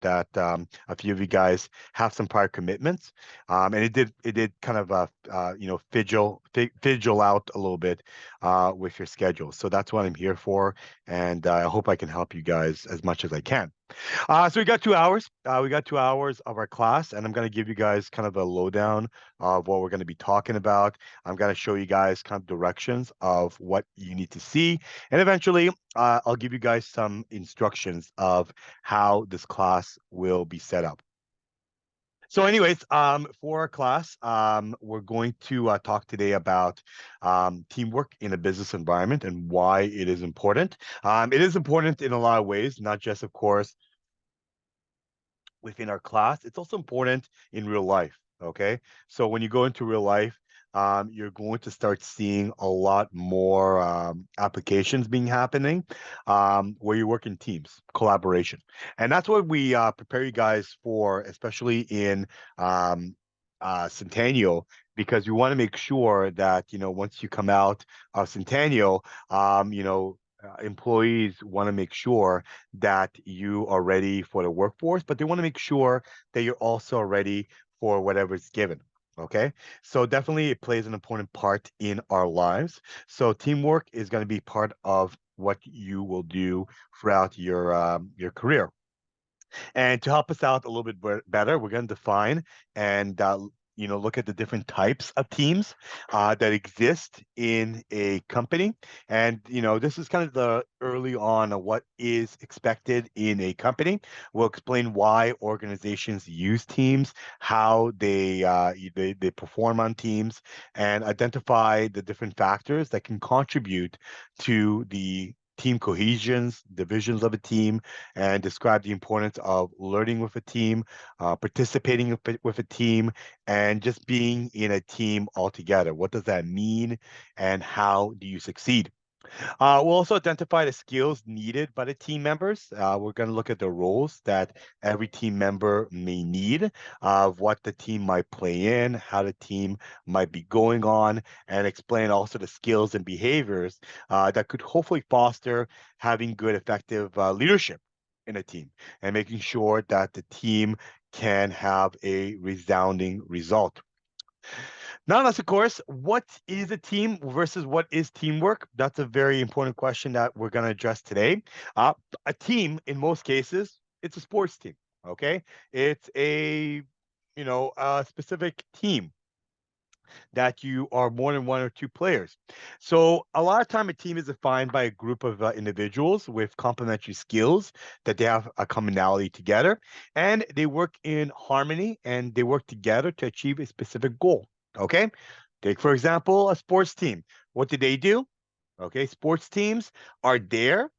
that a few of you guys have some prior commitments, and it did kind of fidgel out a little bit with your schedule. So that's what I'm here for, and I hope I can help you guys as much as I can. So we got 2 hours. We got 2 hours of our class, and I'm going to give you guys kind of a lowdown of what we're going to be talking about. I'm going to show you guys kind of directions of what you need to see, and eventually, I'll give you guys some instructions of how this class will be set up. So, anyways, for our class, we're going to talk today about teamwork in a business environment and why it is important. It is important in a lot of ways, not just, of course, within our class. It's also important in real life. Okay. So when you go into real life, you're going to start seeing a lot more applications being happening where you work in teams, collaboration. And that's what we prepare you guys for, especially in Centennial, because we want to make sure that, once you come out of Centennial, employees want to make sure that you are ready for the workforce, but they want to make sure that you're also ready for whatever is given. Okay. So definitely it plays an important part in our lives. So teamwork is going to be part of what you will do throughout your career. And to help us out a little bit better, we're going to define and look at the different types of teams that exist in a company. And this is kind of the early on of what is expected in a company. We'll explain why organizations use teams, how they perform on teams, and identify the different factors that can contribute to the team cohesions, divisions of a team, and describe the importance of learning with a team, participating with a team, and just being in a team altogether. What does that mean, and how do you succeed? We'll also identify the skills needed by the team members. We're going to look at the roles that every team member may need, of what the team might play in, how the team might be going on, and explain also the skills and behaviors that could hopefully foster having good, effective leadership in a team and making sure that the team can have a resounding result. Now, that's of course, what is a team versus what is teamwork? That's a very important question that we're going to address today. Uh, a team, in most cases, it's a sports team. Okay, it's a specific team that you are more than one or two players. So a lot of time, a team is defined by a group of individuals with complementary skills that they have a commonality together, and they work in harmony and they work together to achieve a specific goal. Okay. Take, for example, a sports team. What do they do? Okay. Sports teams are there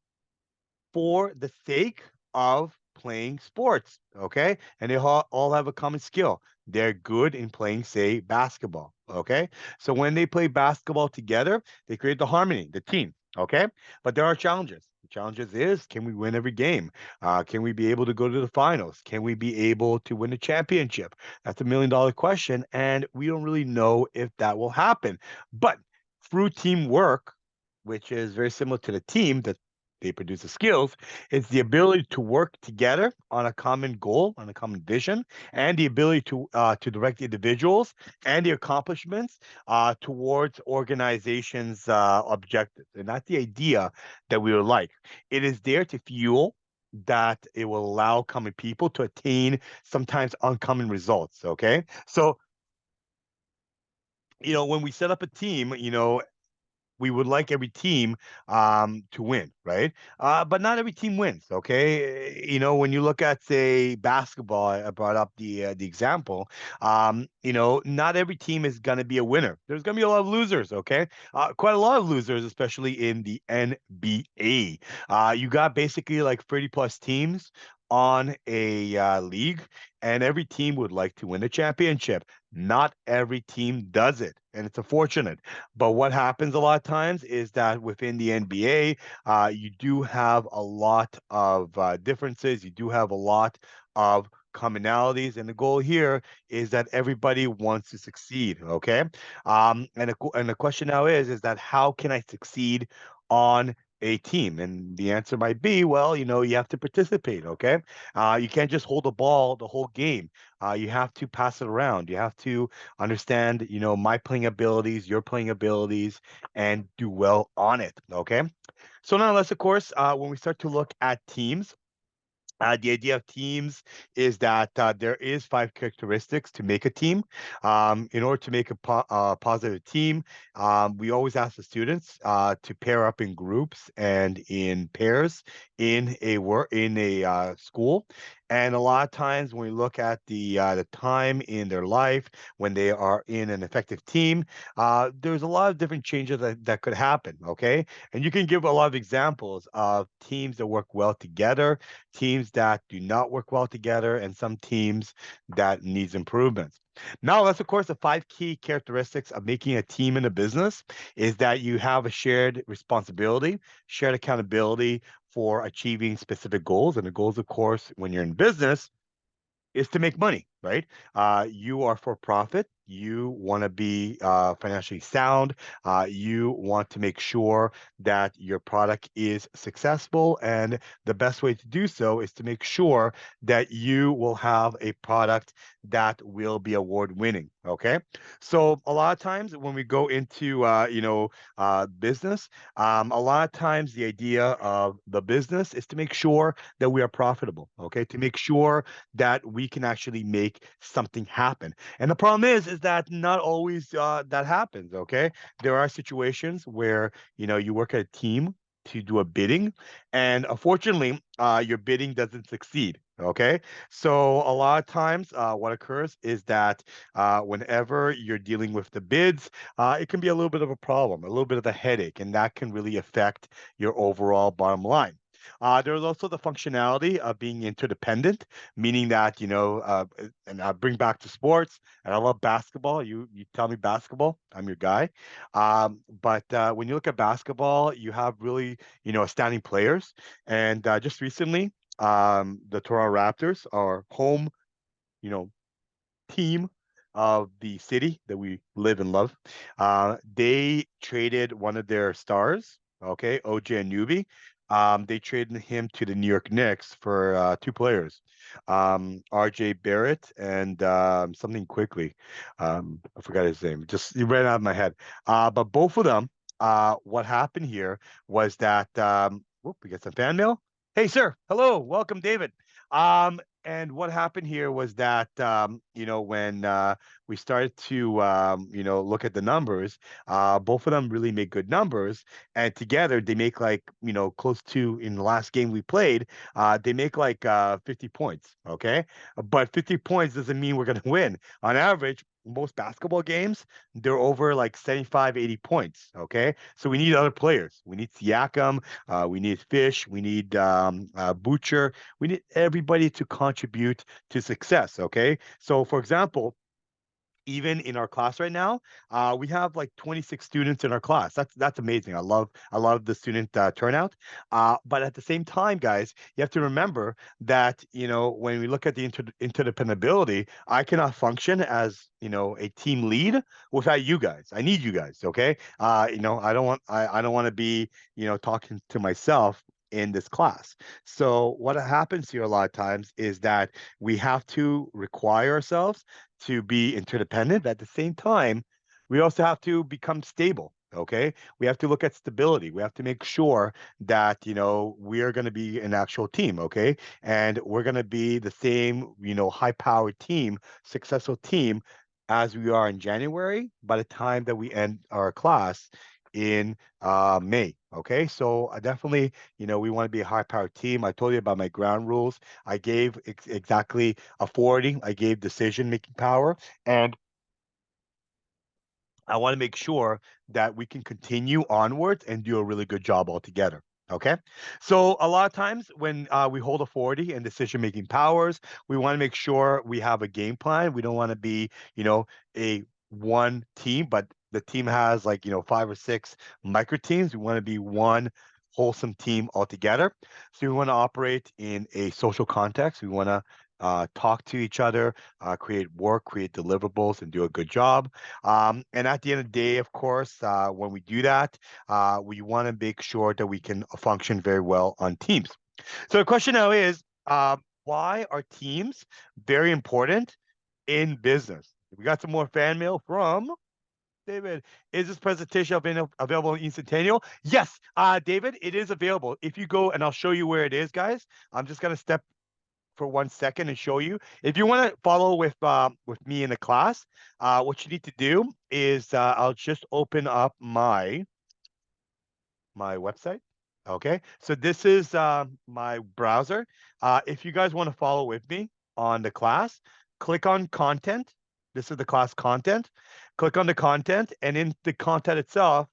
for the sake of playing sports. Okay. And they all have a common skill. They're good in playing, say, basketball. Okay. So when they play basketball together, they create the harmony, the team. Okay. But there are challenges. The challenges is, can we win every game? Can we be able to go to the finals? Can we be able to win the championship? That's $1 million question. And we don't really know if that will happen. But through teamwork, which is very similar to the team that they produce the skills, it's the ability to work together on a common goal, on a common vision, and the ability to direct individuals and the accomplishments towards organizations' objectives. And that's the idea that we would like. It is there to fuel that it will allow common people to attain sometimes uncommon results. Okay. So, when we set up a team, we would like every team to win, right? But not every team wins. Okay, when you look at, say, basketball, I brought up the example. Not every team is going to be a winner. There's going to be a lot of losers. Okay, quite a lot of losers, especially in the NBA. You got basically like 30 plus teams on a league, and every team would like to win a championship. Not every team does it, and it's unfortunate. But what happens a lot of times is that within the NBA, you do have a lot of differences. You do have a lot of commonalities, and the goal here is that everybody wants to succeed. Okay, and the question now is that how can I succeed on a team? And the answer might be, well, you have to participate, okay? You can't just hold the ball the whole game. You have to pass it around. You have to understand, my playing abilities, your playing abilities, and do well on it, okay? So now let's, of course, when we start to look at teams, the idea of teams is that there is five characteristics to make a team. In order to make a positive team, we always ask the students to pair up in groups and in pairs in a school. And a lot of times when we look at the time in their life when they are in an effective team, there's a lot of different changes that could happen. Okay, and you can give a lot of examples of teams that work well together, teams that do not work well together, and some teams that needs improvements. Now, that's of course the five key characteristics of making a team in a business is that you have a shared responsibility, shared accountability for achieving specific goals. And the goals, of course, when you're in business, is to make money, right? You are for profit. You want to be financially sound. You want to make sure that your product is successful. And the best way to do so is to make sure that you will have a product that will be award winning. Okay. So a lot of times when we go into, business, a lot of times the idea of the business is to make sure that we are profitable. Okay. To make sure that we can actually make something happen. And the problem is that not always that happens. Okay, there are situations where you work at a team to do a bidding, and unfortunately, your bidding doesn't succeed. Okay, so a lot of times, what occurs is that whenever you're dealing with the bids, it can be a little bit of a problem, a little bit of a headache, and that can really affect your overall bottom line. There's also the functionality of being interdependent, meaning that, and I bring back to sports, and I love basketball. You tell me basketball, I'm your guy. But when you look at basketball, you have really, outstanding players. And just recently, the Toronto Raptors are home, you know, team of the city that we live and love. They traded one of their stars, okay, OJ Anunoby. They traded him to the New York Knicks for two players, RJ Barrett and something quickly. I forgot his name. Just it ran out of my head. But both of them, what happened here was that whoop, we got some fan mail. Hey, sir. Hello. Welcome, David. And what happened here was that, when we started to, look at the numbers, both of them really make good numbers. And together they make like, close to in the last game we played, they make like 50 points. Okay. But 50 points doesn't mean we're going to win. On average, most basketball games, they're over like 75, 80 points. Okay. So we need other players. We need Siakam. We need Fish. We need Butcher. We need everybody to contribute to success. Okay. So, for example, even in our class right now, we have like 26 students in our class. That's amazing. I love the student turnout. But at the same time, guys, you have to remember that when we look at the interdependability, I cannot function as a team lead without you guys. I need you guys. Okay. I don't want to be talking to myself in this class. So what happens here a lot of times is that we have to require ourselves to be interdependent. But at the same time, we also have to become stable. Okay. We have to look at stability. We have to make sure that, we are going to be an actual team. Okay. And we're going to be the same, high powered team, successful team as we are in January by the time that we end our class in May. Okay. So I definitely, we want to be a high powered team. I told you about my ground rules. I gave exactly authority. I gave decision making power. And I want to make sure that we can continue onwards and do a really good job altogether. Okay. So a lot of times when we hold authority and decision making powers, we want to make sure we have a game plan. We don't want to be, a one team, but the team has like, five or six micro teams. We want to be one wholesome team altogether. So we want to operate in a social context. We want to talk to each other, create work, create deliverables, and do a good job. And at the end of the day, of course, when we do that, we want to make sure that we can function very well on teams. So the question now is, why are teams very important in business? We got some more fan mail from David. Is this presentation available instantaneous? Yes, David, it is available. If you go, and I'll show you where it is, guys. I'm just gonna step for 1 second and show you. If you want to follow with me in the class, what you need to do is I'll just open up my website. Okay, so this is my browser. If you guys want to follow with me on the class, click on content. This is the class content. Click on the content, and in the content itself,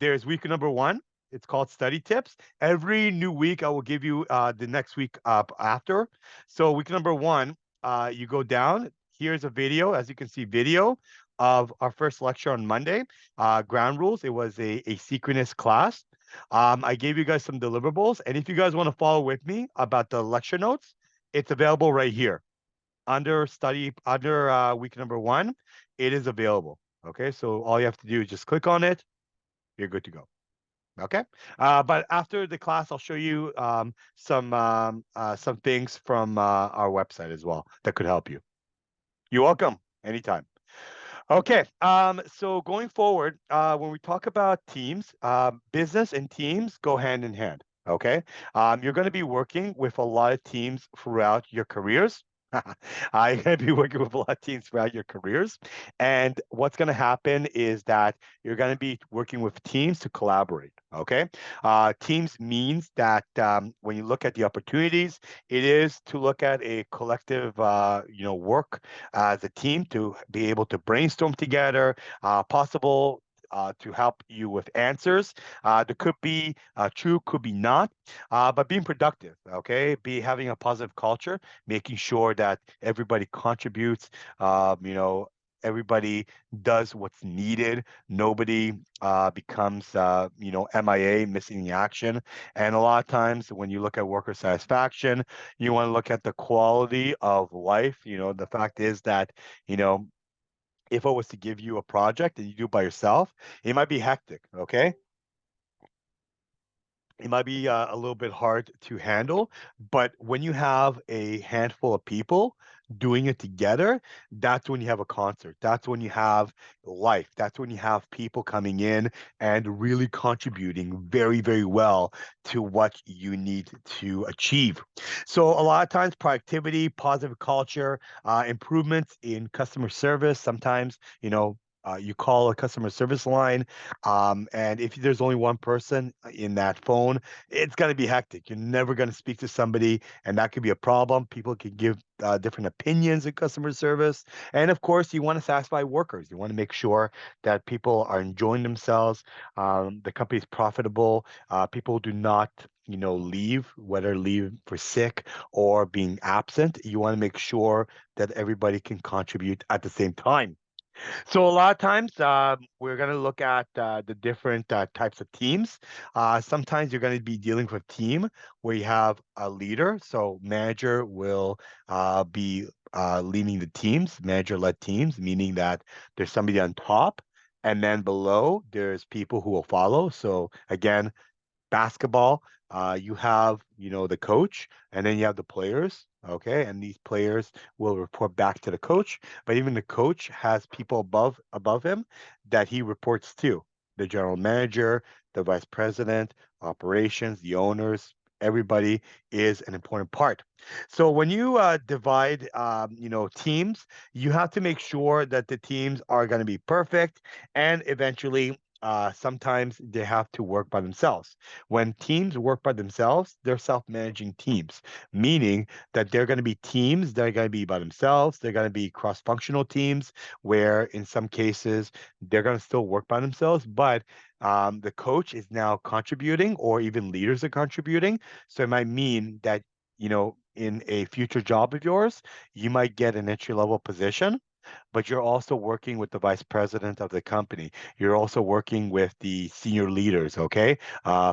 there's week number one. It's called study tips. Every new week, I will give you the next week up after. So week number one, you go down. Here's a video, as you can see, video of our first lecture on Monday. Ground rules. It was a asynchronous class. I gave you guys some deliverables, and if you guys want to follow with me about the lecture notes, it's available right here under week number one. It is available. Okay, so all you have to do is just click on it. You're good to go. Okay. But after the class, I'll show you some things from our website as well that could help you. You're welcome. Anytime. Okay. So going forward, when we talk about teams, business and teams go hand in hand. Okay. You're going to be working with a lot of teams throughout your careers. You're going to be working with a lot of teams throughout your careers. And what's going to happen is that you're going to be working with teams to collaborate. Okay. Teams means that when you look at the opportunities, it is to look at a collective, work as a team to be able to brainstorm together, possible to help you with answers. That could be true, could be not, but being productive, okay? Be having a positive culture, making sure that everybody contributes, everybody does what's needed. Nobody becomes, MIA, missing the action. And a lot of times when you look at worker satisfaction, you want to look at the quality of life. The fact is that, you know, if I was to give you a project and you do it by yourself, it might be hectic, okay? It might be a little bit hard to handle, but when you have a handful of people doing it together, that's when you have a concert. That's when you have life. That's when you have people coming in and really contributing very, very well to what you need to achieve. So a lot of times, productivity, positive culture, improvements in customer service. Sometimes, you call a customer service line, and if there's only one person in that phone, it's going to be hectic. You're never going to speak to somebody, and that could be a problem. People can give different opinions in customer service. And of course, you want to satisfy workers. You want to make sure that people are enjoying themselves, the company is profitable, people do not leave, whether leave for sick or being absent. You want to make sure that everybody can contribute at the same time. So a lot of times we're going to look at the different types of teams. Sometimes you're going to be dealing with a team where you have a leader. So manager will be leading the teams, manager-led teams, meaning that there's somebody on top, and then below there's people who will follow. So again, basketball, you have, the coach, and then you have the players. Okay, and these players will report back to the coach, but even the coach has people above him that he reports to. The general manager, the vice president, operations, the owners, everybody is an important part. So when you divide, teams, you have to make sure that the teams are going to be perfect, and eventually sometimes they have to work by themselves. When teams work by themselves, they're self-managing teams, meaning that they're going to be teams that are going to be by themselves. They're going to be cross-functional teams where, in some cases, they're going to still work by themselves, but the coach is now contributing, or even leaders are contributing. So it might mean that, in a future job of yours, you might get an entry-level position but you're also working with the vice president of the company. You're also working with the senior leaders, okay?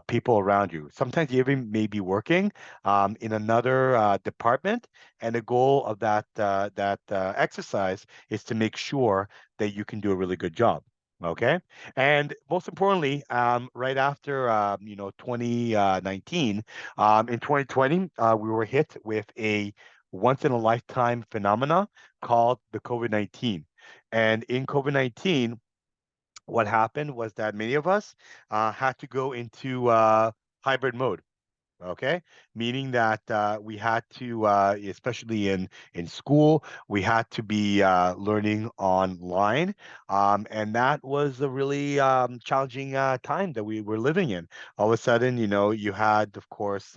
People around you. Sometimes you even may be working in another department, and the goal of that exercise is to make sure that you can do a really good job. Okay. And most importantly, right after 2019, in 2020, we were hit with a once in a lifetime phenomena called the COVID-19. And in COVID-19, what happened was that many of us had to go into hybrid mode. Okay, meaning that we had to, especially in school, we had to be learning online, and that was a really challenging time that we were living in. All of a sudden, you had, of course,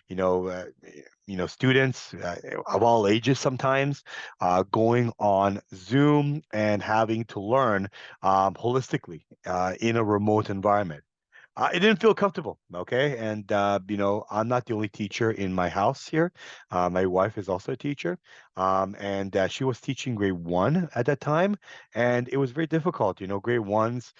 you know, uh, students of all ages sometimes going on Zoom and having to learn holistically in a remote environment. It didn't feel comfortable, okay? And I'm not the only teacher in my house here. My wife is also a teacher, and she was teaching grade one at that time, and it was very difficult. Grade ones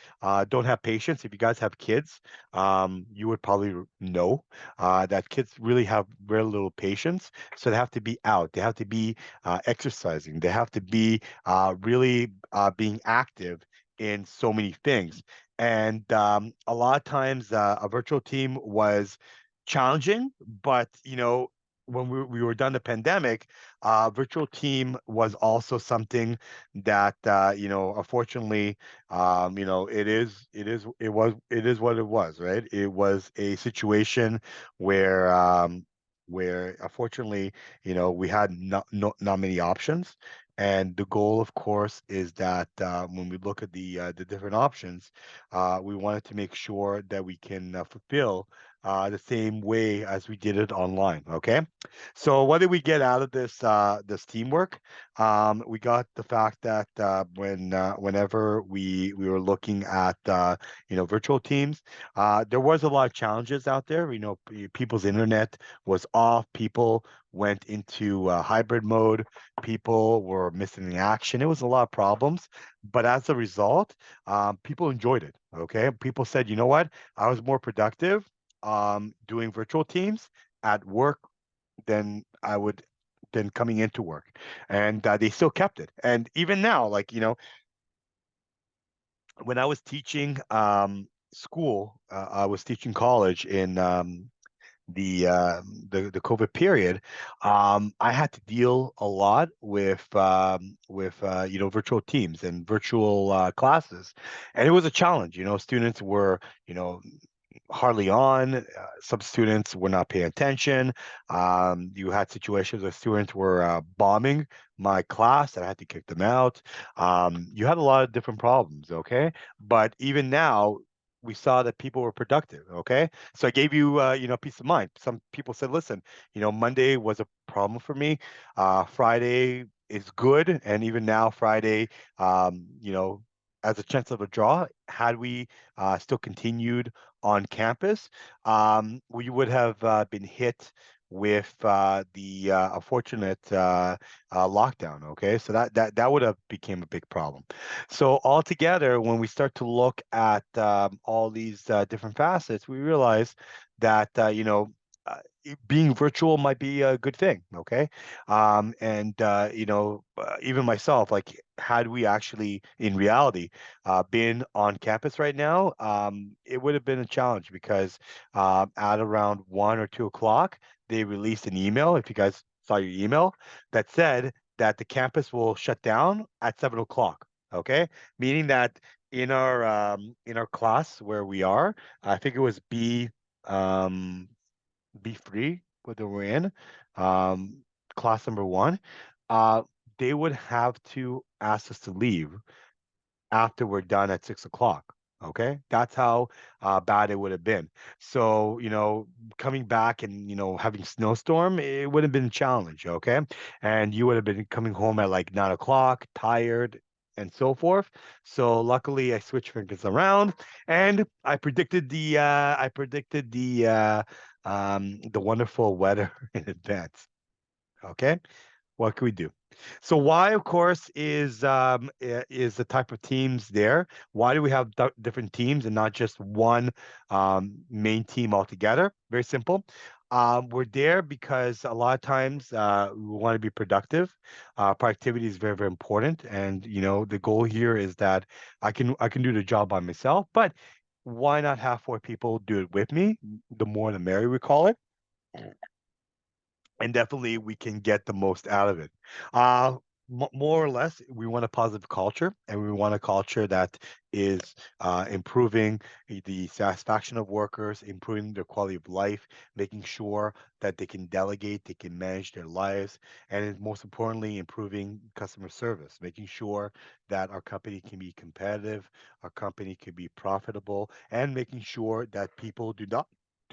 don't have patience. If you guys have kids, you would probably know that kids really have very little patience. So they have to be out. They have to be exercising. They have to be really being active in so many things. And a lot of times, a virtual team was challenging, but when we were done the pandemic, virtual team was also something that unfortunately, it is what it was, right? It was a situation where unfortunately, we had not many options. And the goal, of course, is that when we look at the different options, we wanted to make sure that we can fulfill the same way as we did it online. Okay, so what did we get out of this teamwork? We got the fact that whenever we were looking at virtual teams, there was a lot of challenges out there. People's internet was off. People went into hybrid mode. People were missing the action. It was a lot of problems, but as a result, people enjoyed it. Okay, people said, you know what, I was more productive doing virtual teams at work than I would than coming into work, and they still kept it. And even now, like when I was teaching school, I was teaching college in the COVID period, I had to deal a lot with virtual teams and virtual classes, and it was a challenge. Students were hardly on. Some students were not paying attention. You had situations where students were bombing my class and I had to kick them out. You had a lot of different problems, okay? But even now, we saw that people were productive, okay? So I gave you, peace of mind. Some people said, listen, Monday was a problem for me. Friday is good. And even now, Friday, as a chance of a draw, had we still continued on campus, we would have been hit with the unfortunate lockdown. Okay, so that would have became a big problem. So altogether, when we start to look at all these different facets, we realize that being virtual might be a good thing. Okay, and even myself, like had we actually in reality been on campus right now, it would have been a challenge because at around 1 or 2 o'clock, they released an email. If you guys saw your email, that said that the campus will shut down at 7 o'clock. Okay, meaning that in our class where we are, I think it was B3 whether we're in um, class number one, uh, they would have to ask us to leave after we're done at 6 o'clock. Okay, that's how bad it would have been. So, coming back and having snowstorm, it would have been a challenge. Okay, and you would have been coming home at like 9 o'clock, tired, and so forth. So, luckily, I switched things around, and I predicted the wonderful weather in advance. Okay, What can we do? So why, of course, is the type of teams there? Why do we have different teams and not just one main team altogether? Very simple. We're there because a lot of times we want to be productive. Productivity is very, very important, and the goal here is that I can do the job by myself, but why not have four people do it with me? The more the merrier, we call it, and definitely we can get the most out of it. Uh, More or less, we want a positive culture, and we want a culture that is improving the satisfaction of workers, improving their quality of life, making sure that they can delegate, they can manage their lives, and most importantly, improving customer service, making sure that our company can be competitive, our company can be profitable, and making sure that people do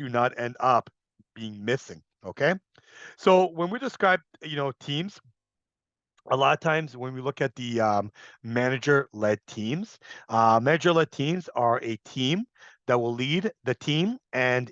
not end up being missing. Okay. So when we describe, teams, a lot of times when we look at the manager-led teams are a team that will lead the team and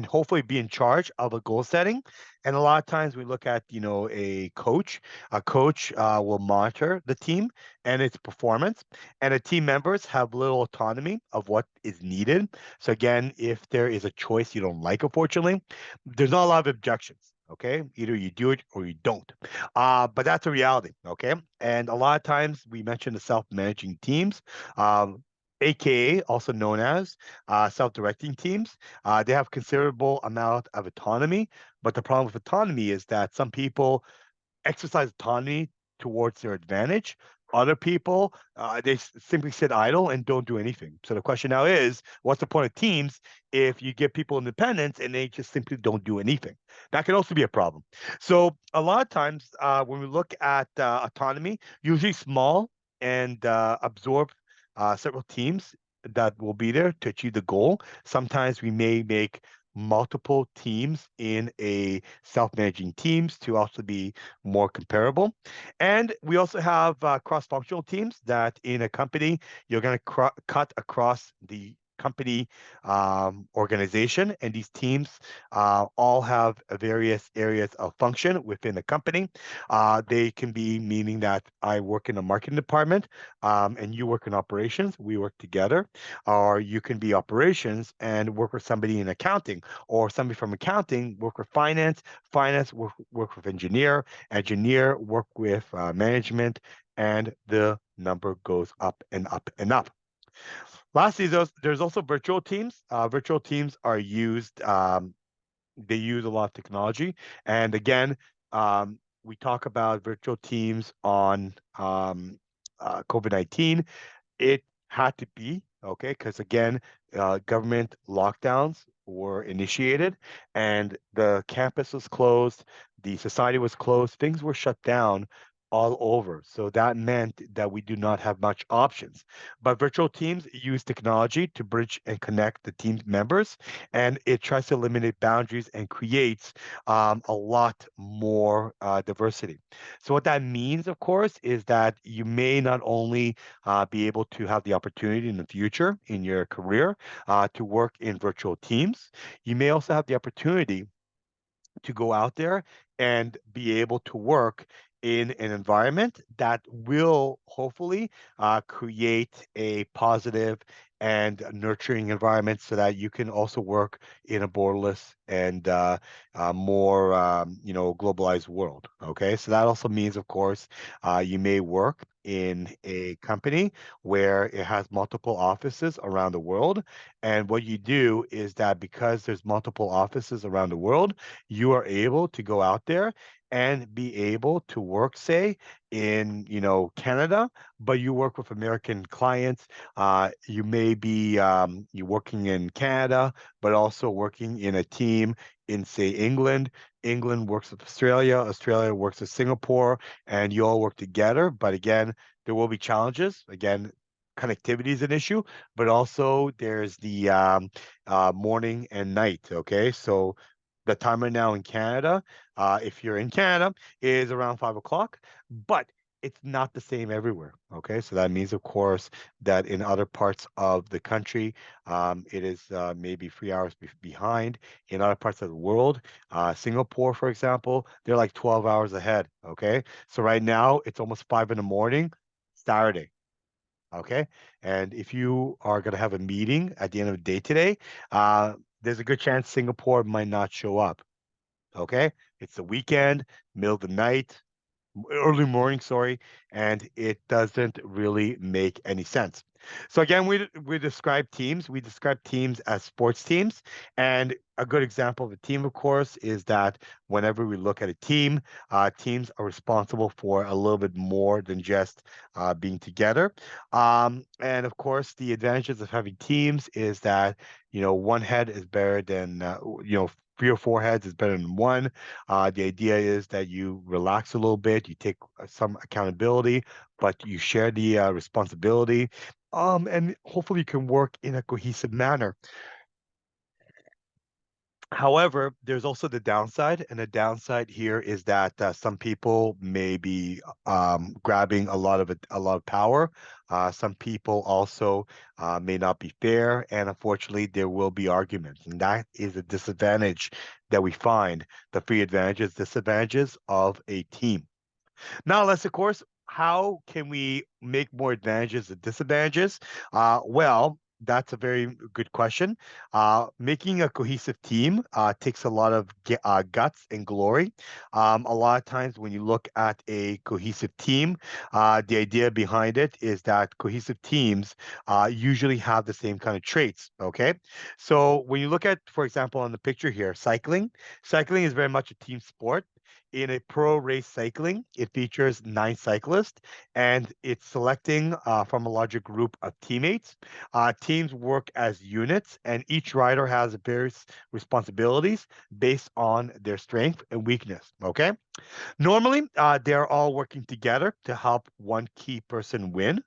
hopefully be in charge of a goal setting. And a lot of times we look at a coach. A coach will monitor the team and its performance, and the team members have little autonomy of what is needed. So again, if there is a choice you don't like, unfortunately, there's not a lot of objections. Okay, either you do it or you don't. But that's a reality, okay? And a lot of times we mention the self-managing teams, um, aka also known as self-directing teams. They have considerable amount of autonomy, but the problem with autonomy is that some people exercise autonomy towards their advantage. Other people, they simply sit idle and don't do anything. So the question now is, what's the point of teams if you give people independence and they just simply don't do anything? That can also be a problem. So a lot of times when we look at autonomy, usually small and absorb several teams that will be there to achieve the goal. Sometimes we may make multiple teams in a self-managing teams to also be more comparable. And we also have cross-functional teams that in a company, you're going to cut across the company organization, and these teams all have various areas of function within the company. They can be meaning that I work in a marketing department and you work in operations, we work together, or you can be operations and work with somebody in accounting, or somebody from accounting work with finance, finance work with engineer work with management, and the number goes up and up and up. Lastly, there's also virtual teams. Virtual teams are used, they use a lot of technology. And again, we talk about virtual teams on COVID-19. It had to be, okay, because again, government lockdowns were initiated and the campus was closed, the society was closed, things were shut down all over. So that meant that we do not have much options. But virtual teams use technology to bridge and connect the team members, and it tries to eliminate boundaries and creates a lot more diversity. So what that means, of course, is that you may not only be able to have the opportunity in the future in your career to work in virtual teams. You may also have the opportunity to go out there and be able to work in an environment that will hopefully create a positive and nurturing environment so that you can also work in a borderless and more globalized world. Okay, so that also means, of course, you may work in a company where it has multiple offices around the world, and what you do is that because there's multiple offices around the world, you are able to go out there and be able to work, say, in Canada, but you work with American clients. You may be you working in Canada, but also working in a team in, say, England. England works with Australia. Australia works with Singapore, and you all work together. But again, there will be challenges. Again, connectivity is an issue, but also there's the morning and night. Okay, so the timer now in Canada, if you're in Canada, is around 5 o'clock. But it's not the same everywhere. Okay, so that means, of course, that in other parts of the country, it is maybe 3 hours behind. In other parts of the world, Singapore, for example, they're like 12 hours ahead. Okay, so right now it's almost 5 in the morning, Saturday. Okay, and if you are going to have a meeting at the end of the day today, uh, there's a good chance Singapore might not show up. Okay, it's the weekend, middle of the night, early morning, sorry, and it doesn't really make any sense. So again, we describe teams. We describe teams as sports teams, and a good example of a team, of course, is that whenever we look at a team, teams are responsible for a little bit more than just being together. And of course, the advantages of having teams is that one head is better than 3 or 4 heads is better than one. The idea is that you relax a little bit, you take some accountability, but you share the responsibility, and hopefully you can work in a cohesive manner. However, there's also the downside, and the downside here is that some people may be grabbing a lot of power. Some people also may not be fair, and unfortunately, there will be arguments, and that is a disadvantage that we find. The three advantages, disadvantages of a team. Now, let's, of course, how can we make more advantages than disadvantages? Well, that's a very good question. Making a cohesive team takes a lot of guts and glory. A lot of times, when you look at a cohesive team, the idea behind it is that cohesive teams usually have the same kind of traits. Okay, so when you look at, for example, on the picture here, cycling is very much a team sport. In a pro race cycling, it features 9 cyclists and it's selecting from a larger group of teammates. Teams work as units, and each rider has various responsibilities based on their strength and weakness. Okay. Normally, they're all working together to help one key person win,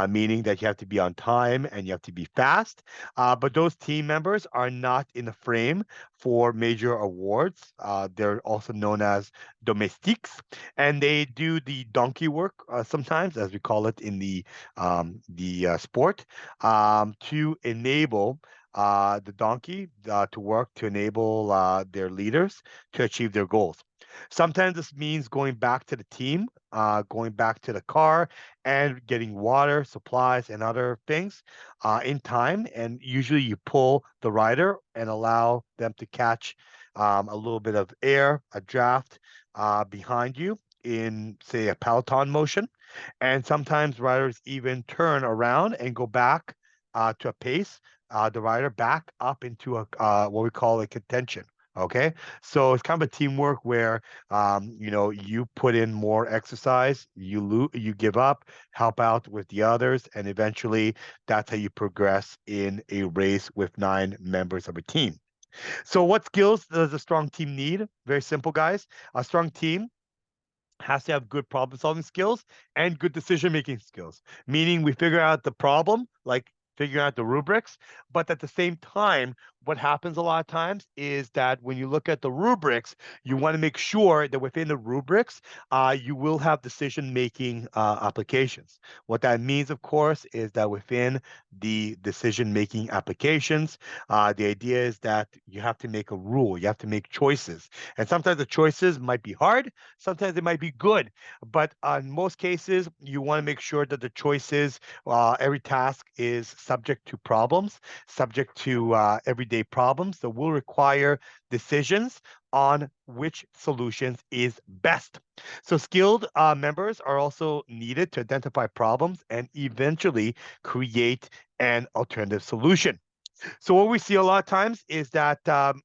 meaning that you have to be on time and you have to be fast. But those team members are not in the frame for major awards. They're also known as domestiques, and they do the donkey work sometimes, as we call it in the sport, to enable the donkey to work to enable their leaders to achieve their goals. Sometimes this means going back to the team, going back to the car, and getting water, supplies, and other things in time. And usually you pull the rider and allow them to catch a little bit of air, a draft behind you in, say, a peloton motion. And sometimes riders even turn around and go back to a pace, the rider back up into a what we call a contention. Okay, so it's kind of a teamwork where you put in more exercise, you give up, help out with the others, and eventually that's how you progress in a race with 9 members of a team. So what skills does a strong team need? Very simple, guys. A strong team has to have good problem solving skills and good decision making skills, meaning we figure out the problem, like figuring out the rubrics, but at the same time, what happens a lot of times is that when you look at the rubrics, you want to make sure that within the rubrics, you will have decision making applications. What that means, of course, is that within the decision making applications, the idea is that you have to make a rule, you have to make choices. And sometimes the choices might be hard, sometimes they might be good, but in most cases, you want to make sure that the choices, every task is subject to problems, subject to everyday problems that will require decisions on which solutions is best. So skilled members are also needed to identify problems and eventually create an alternative solution. So what we see a lot of times is that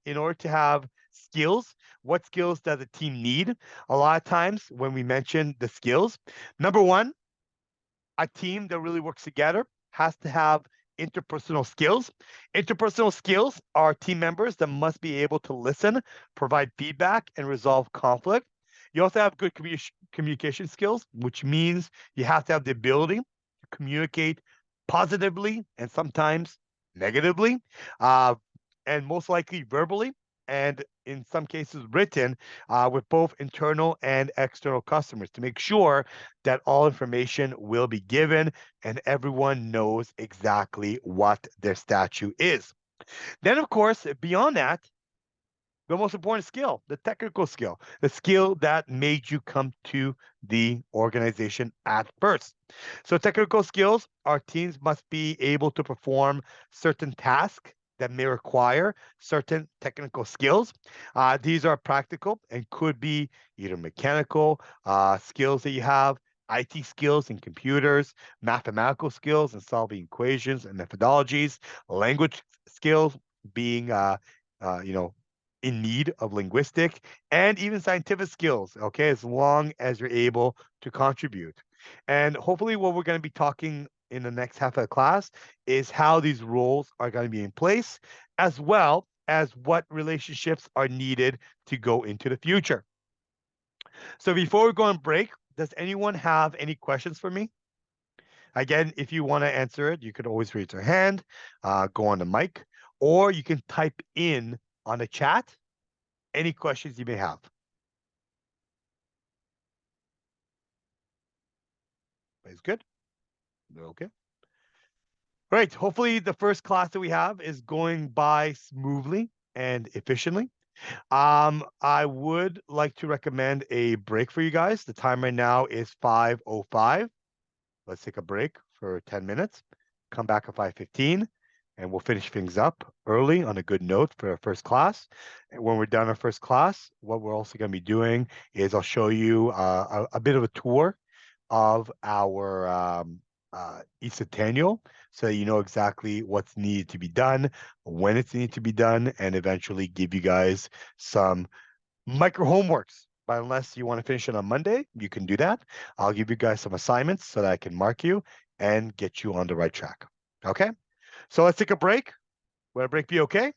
in order to have skills, what skills does a team need? A lot of times when we mention the skills, number one, a team that really works together has to have interpersonal skills. Interpersonal skills are team members that must be able to listen, provide feedback, and resolve conflict. You also have good communication skills, which means you have to have the ability to communicate positively and sometimes negatively, uh, and most likely verbally. and in some cases written with both internal and external customers to make sure that all information will be given and everyone knows exactly what their statue is. Then, of course, beyond that, the most important skill, the technical skill, the skill that made you come to the organization at first. So, technical skills, our teams must be able to perform certain tasks that may require certain technical skills. These are practical and could be either mechanical skills that you have, IT skills in computers, mathematical skills in solving equations and methodologies, language skills being in need of linguistic and even scientific skills, okay, as long as you're able to contribute. And hopefully, what we're going to be talking in the next half of the class is how these roles are going to be in place, as well as what relationships are needed to go into the future. So, before we go on break, does anyone have any questions for me? Again, if you want to answer it, you could always raise your hand, go on the mic, or you can type in on the chat any questions you may have. Is good? Okay. All right. Hopefully, the first class that we have is going by smoothly and efficiently. I would like to recommend a break for you guys. The time right now is 5:05. Let's take a break for 10 minutes. Come back at 5:15, and we'll finish things up early on a good note for our first class. And when we're done our first class, what we're also going to be doing is I'll show you a bit of a tour of our East so you know exactly what's needed to be done, when it's needed to be done, and eventually give you guys some micro homeworks. But unless you want to finish it on Monday, you can do that. I'll give you guys some assignments so that I can mark you and get you on the right track. Okay? So let's take a break. Will a break be okay?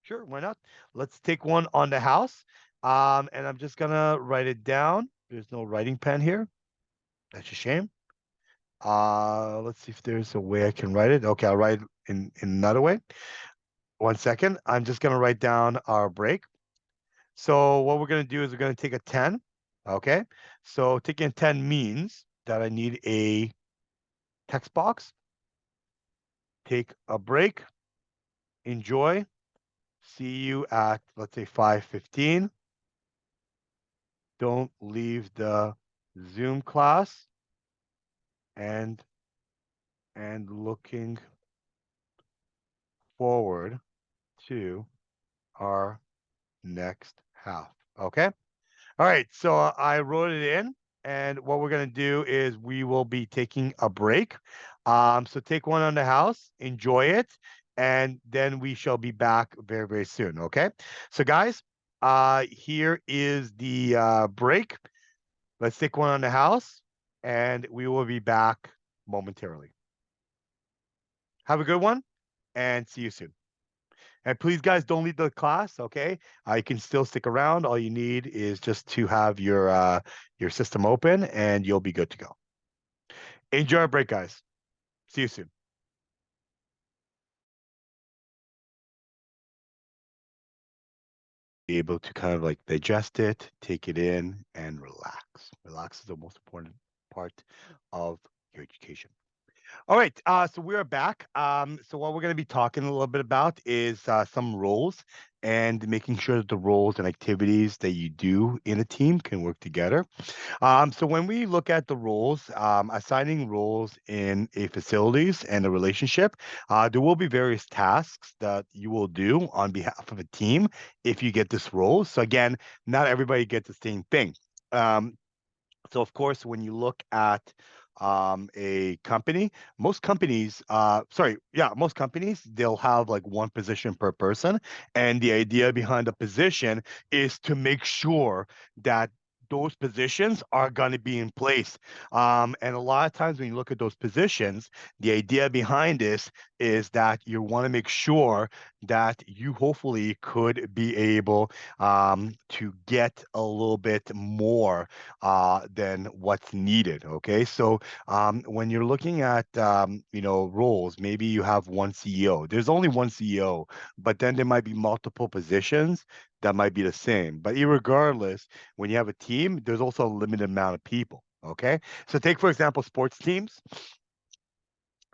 Sure, why not? Let's take one on the house. And I'm just gonna write it down. There's no writing pen here. That's a shame. Let's see if there's a way I can write it. Okay, I'll write in another way. 1 second. I'm just gonna write down our break. So what we're gonna do is we're gonna take a 10. Okay. So taking a 10 means that I need a text box. Take a break. Enjoy. See you at, let's say, 5:15. Don't leave the Zoom class and looking forward to our next half. Okay. All right. So I wrote it in, and what we're gonna do is we will be taking a break. So take one on the house, enjoy it, and then we shall be back very, very soon. Okay. So guys, here is the break. Let's take one on the house, and we will be back momentarily. Have a good one, and see you soon. And please, guys, don't leave the class. Okay, you can still stick around. All you need is just to have your system open, and you'll be good to go. Enjoy our break, guys. See you soon. Be able to kind of like digest it, take it in, and relax. Relax is the most important part of your education. All right, so we're back. So what we're going to be talking a little bit about is some roles and making sure that the roles and activities that you do in a team can work together. So when we look at the roles, assigning roles in a facilities and a relationship, there will be various tasks that you will do on behalf of a team if you get this role. So again, not everybody gets the same thing. Um, so of course, when you look at a company, most companies, they'll have like one position per person. And the idea behind the position is to make sure that those positions are going to be in place. And a lot of times when you look at those positions, the idea behind this is that you want to make sure that you hopefully could be able to get a little bit more than what's needed. Okay, so when you're looking at roles, maybe you have one CEO. There's only one CEO, but then there might be multiple positions that might be the same. But irregardless, when you have a team, there's also a limited amount of people. Okay, so take for example sports teams,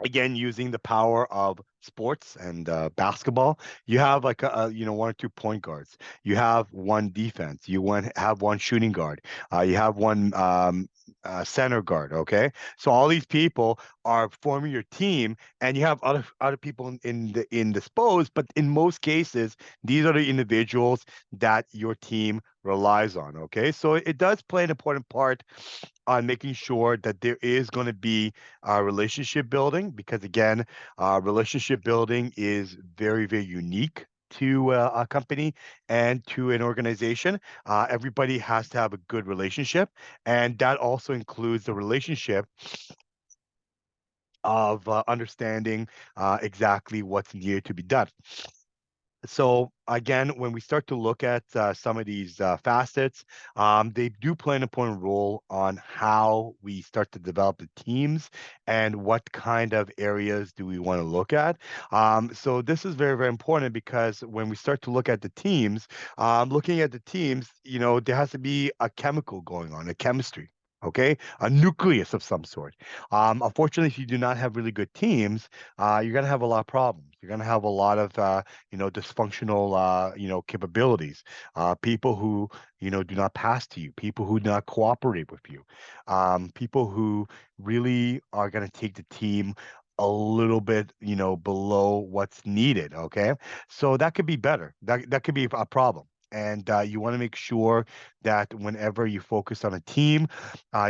again using the power of sports and basketball. You have like one or two point guards, you have one defense, have one shooting guard, you have one center guard. Okay, so all these people are forming your team, and you have other people in dispose, but in most cases these are the individuals that your team relies on. Okay, so it does play an important part on making sure that there is going to be relationship building, because again, relationship building is very, very unique to a company and to an organization. Everybody has to have a good relationship, and that also includes the relationship of understanding exactly what's needed to be done. So again, when we start to look at some of these facets, they do play an important role on how we start to develop the teams and what kind of areas do we want to look at. So this is very, very important, because when we start to look at the teams, looking at the teams, there has to be a chemical going on, a chemistry. Okay, a nucleus of some sort. Unfortunately, if you do not have really good teams, you're going to have a lot of problems. You're going to have a lot of dysfunctional, capabilities, people who, do not pass to you, people who do not cooperate with you, people who really are going to take the team a little bit, below what's needed. Okay. So that could be better. That could be a problem. And you want to make sure that whenever you focus on a team,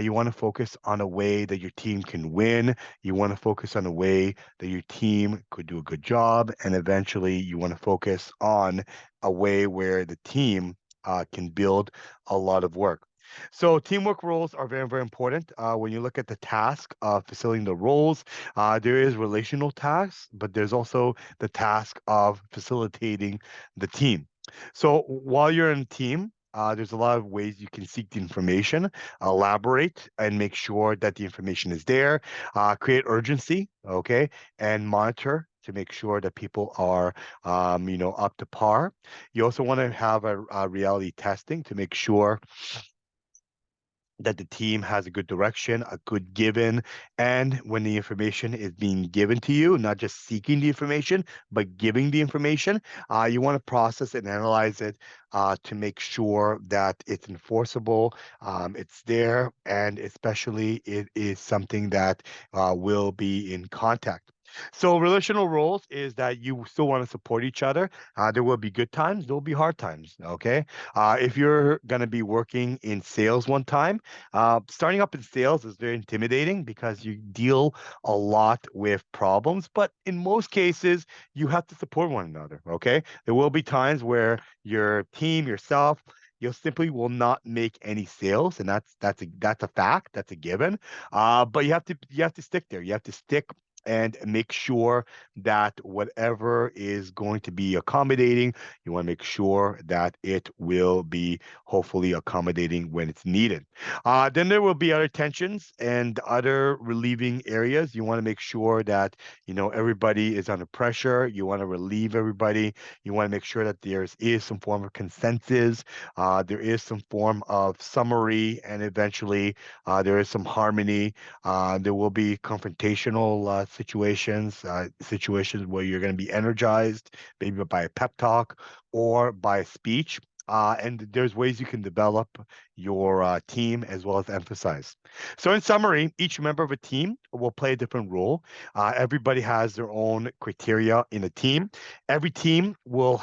you want to focus on a way that your team can win. You want to focus on a way that your team could do a good job. And eventually, you want to focus on a way where the team can build a lot of work. So teamwork roles are very, very important. When you look at the task of facilitating the roles, there is relational tasks, but there's also the task of facilitating the team. So while you're in a team, there's a lot of ways you can seek the information, elaborate, and make sure that the information is there, create urgency, okay, and monitor to make sure that people are, up to par. You also want to have a reality testing to make sure that the team has a good direction, a good given, and when the information is being given to you, not just seeking the information, but giving the information, you want to process and analyze it to make sure that it's enforceable, it's there, and especially it is something that will be in contact. So relational roles is that you still want to support each other. There will be good times, there will be hard times. Okay. If you're going to be working in sales one time, starting up in sales is very intimidating because you deal a lot with problems, but in most cases, you have to support one another. Okay. There will be times where your team, yourself, you simply will not make any sales, and that's a fact, that's a given. But you have to stick there. You have to stick and make sure that whatever is going to be accommodating, you want to make sure that it will be hopefully accommodating when it's needed. Then there will be other tensions and other relieving areas. You want to make sure that everybody is under pressure. You want to relieve everybody. You want to make sure that there is some form of consensus. There is some form of summary, and eventually there is some harmony. There will be confrontational situations where you're going to be energized, maybe by a pep talk or by a speech. And there's ways you can develop your team as well as emphasize. So, in summary, each member of a team will play a different role. Everybody has their own criteria in a team. Every team will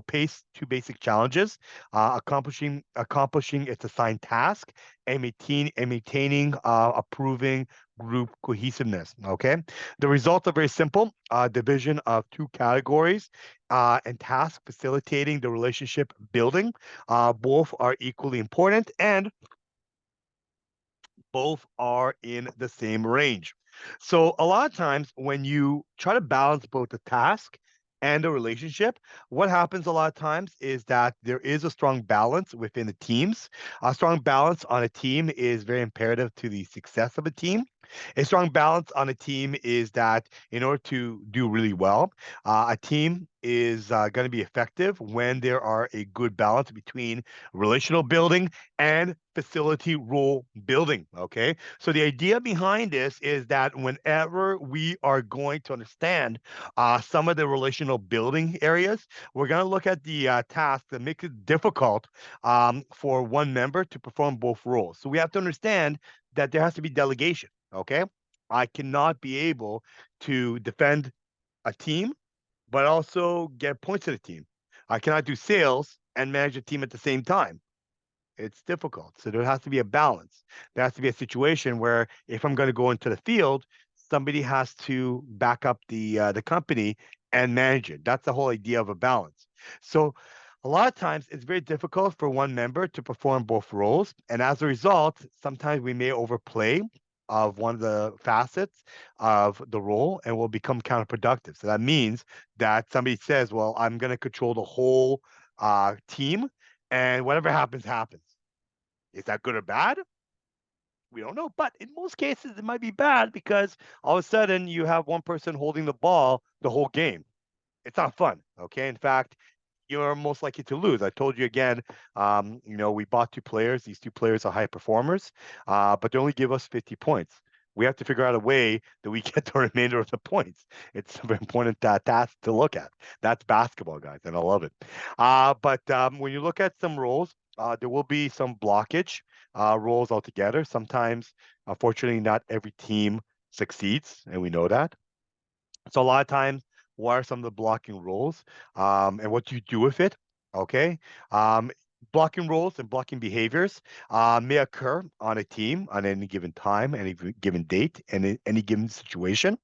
face two basic challenges: accomplishing its assigned task and maintaining approving group cohesiveness. Okay. The results are very simple: division of two categories and tasks facilitating the relationship building. Both are equally important, and both are in the same range. So a lot of times when you try to balance both the task and the relationship, what happens a lot of times is that there is a strong balance within the teams. A strong balance on a team is very imperative to the success of a team. A strong balance on a team is that in order to do really well, a team is going to be effective when there are a good balance between relational building and facility role building. Okay. So the idea behind this is that whenever we are going to understand some of the relational building areas, we're going to look at the task that make it difficult for one member to perform both roles. So we have to understand that there has to be delegation. Okay. I cannot be able to defend a team, but also get points to the team. I cannot do sales and manage a team at the same time. It's difficult. So there has to be a balance. There has to be a situation where if I'm going to go into the field, somebody has to back up the company and manage it. That's the whole idea of a balance. So a lot of times it's very difficult for one member to perform both roles, and as a result, sometimes we may overplay of one of the facets of the role and will become counterproductive. So that means that somebody says, "Well, I'm going to control the whole team, and whatever happens, happens." Is that good or bad? We don't know. But in most cases, it might be bad because all of a sudden you have one person holding the ball the whole game. It's not fun. Okay. In fact, you're most likely to lose. I told you again, we bought two players. These two players are high performers, but they only give us 50 points. We have to figure out a way that we get the remainder of the points. It's a very important task to look at. That's basketball, guys, and I love it. But when you look at some roles, there will be some blockage roles altogether. Sometimes, unfortunately, not every team succeeds, and we know that. So a lot of times, what are some of the blocking rules, and what do you do with it? Okay. Um, Blocking rules and blocking behaviors may occur on a team on any given time, any given date, and in any given situation.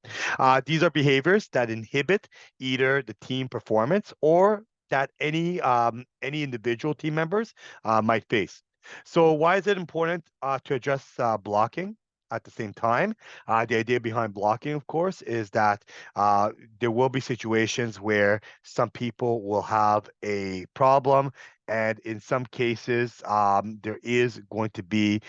These are behaviors that inhibit either the team performance or that any individual team members might face. So why is it important to address blocking at the same time? The idea behind blocking, of course, is that uh, there will be situations where some people will have a problem. And in some cases, there is going to be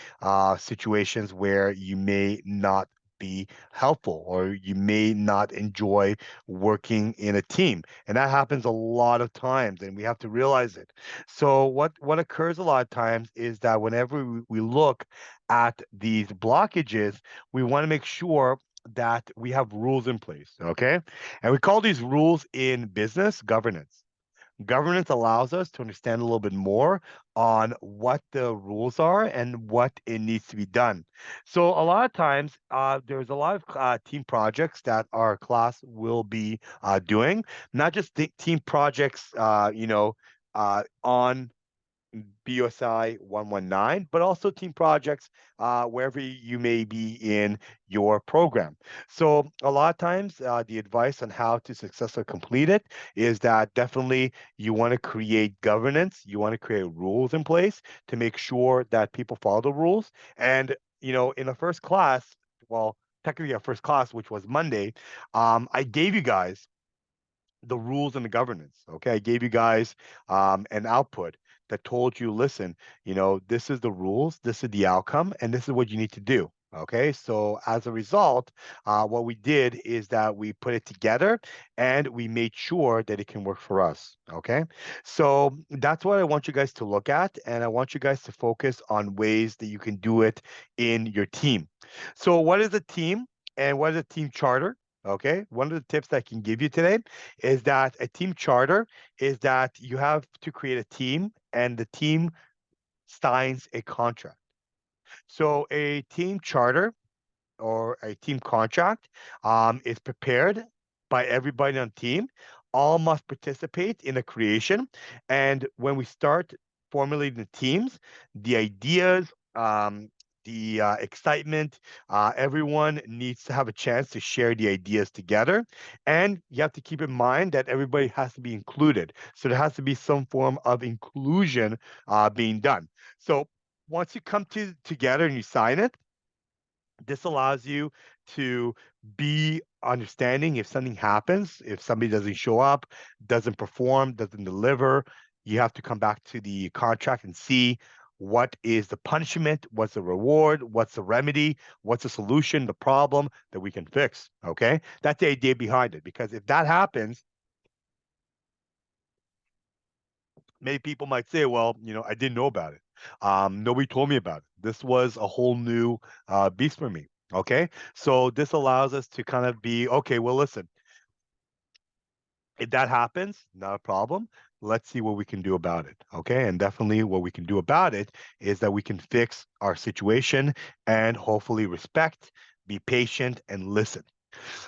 situations where you may not be helpful or you may not enjoy working in a team. And that happens a lot of times, and we have to realize it. So what occurs a lot of times is that whenever we look at these blockages, we want to make sure that we have rules in place, okay? And we call these rules in business governance. Governance allows us to understand a little bit more on what the rules are and what it needs to be done. So a lot of times, there's a lot of team projects that our class will be doing, not just team projects, on BUSI 119, but also team projects wherever you may be in your program. So a lot of times, the advice on how to successfully complete it is that definitely you want to create governance, you want to create rules in place to make sure that people follow the rules. And in the first class, well, technically our first class, which was Monday, I gave you guys the rules and the governance. Okay, I gave you guys an output that told you, listen, this is the rules, this is the outcome, and this is what you need to do. Okay, so as a result, what we did is that we put it together and we made sure that it can work for us. Okay, so that's what I want you guys to look at, and I want you guys to focus on ways that you can do it in your team. So, what is a team and what is a team charter? Okay, one of the tips that I can give you today is that a team charter is that you have to create a team and the team signs a contract. So a team charter or a team contract is prepared by everybody on the team. All must participate in the creation. And when we start formulating the teams, the ideas um, the excitement. Everyone needs to have a chance to share the ideas together. And you have to keep in mind that everybody has to be included. So there has to be some form of inclusion being done. So once you come together and you sign it, this allows you to be understanding if something happens, if somebody doesn't show up, doesn't perform, doesn't deliver, you have to come back to the contract and see what is the punishment, what's the reward, what's the remedy, what's the solution, the problem that we can fix. Okay. That's the idea behind it. Because if that happens, many people might say, well, I didn't know about it. Nobody told me about it. This was a whole new beast for me. Okay. So this allows us to kind of be, okay, well, listen, if that happens, not a problem. Let's see what we can do about it. Okay. And definitely what we can do about it is that we can fix our situation and hopefully respect, be patient, and listen.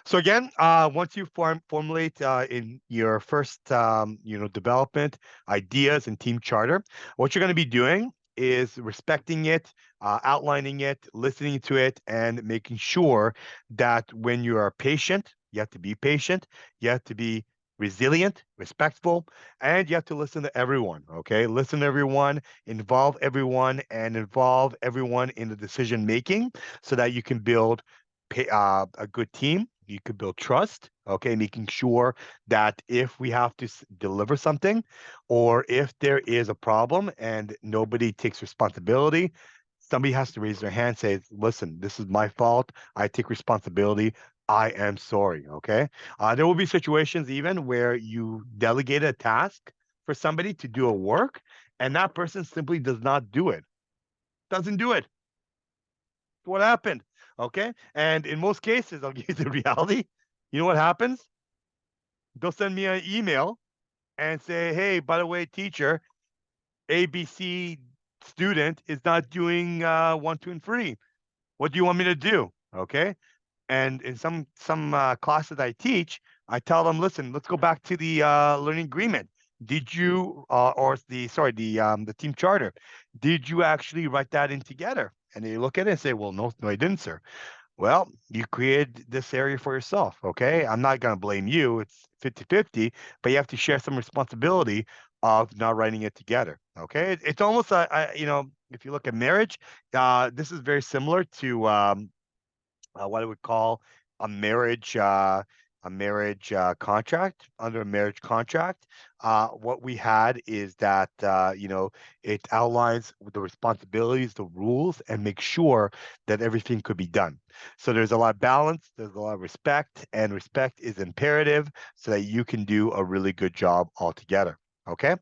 So again, once you formulate in your first, development ideas and team charter, what you're going to be doing is respecting it, outlining it, listening to it, and making sure that when you are patient, you have to be patient, you have to be resilient, respectful, and you have to listen to everyone. Okay, listen to everyone, and involve everyone in the decision making, so that you can build a good team. You could build trust, okay, making sure that if we have to deliver something, or if there is a problem and nobody takes responsibility, somebody has to raise their hand, say, listen, this is my fault. I take responsibility. I am sorry, okay? There will be situations even where you delegate a task for somebody to do a work, and that person simply does not do it, doesn't do it. What happened? Okay. And in most cases, I'll give you the reality. You know what happens? They'll send me an email and say, hey, by the way, teacher, ABC student is not doing one, two, and three. What do you want me to do? Okay. And in some classes I teach, I tell them, listen, let's go back to the learning agreement. Did you or the sorry the team charter? Did you actually write that in together? And they look at it and say, well, no, I didn't, sir. Well, you created this area for yourself, okay? I'm not going to blame you. It's 50-50, but you have to share some responsibility of not writing it together, okay? It's almost, if you look at marriage, this is very similar to what I would call a marriage contract. Under a marriage contract, what we had is that it outlines the responsibilities, the rules, and make sure that everything could be done. So there's a lot of balance, there's a lot of respect, and respect is imperative so that you can do a really good job altogether. Okay.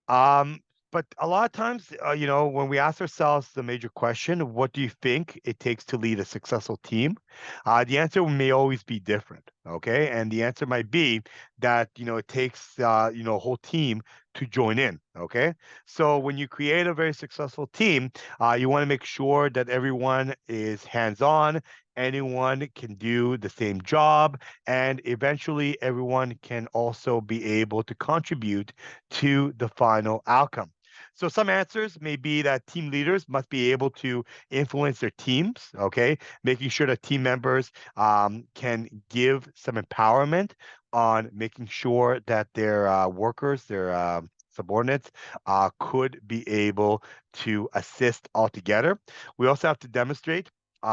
Um, but a lot of times, when we ask ourselves the major question, what do you think it takes to lead a successful team? The answer may always be different. Okay. And the answer might be that, it takes, a whole team to join in. Okay. So when you create a very successful team, you want to make sure that everyone is hands-on, anyone can do the same job, and eventually everyone can also be able to contribute to the final outcome. So some answers may be that team leaders must be able to influence their teams, okay? Making sure that team members can give some empowerment on making sure that their workers, their subordinates, could be able to assist altogether. We also have to demonstrate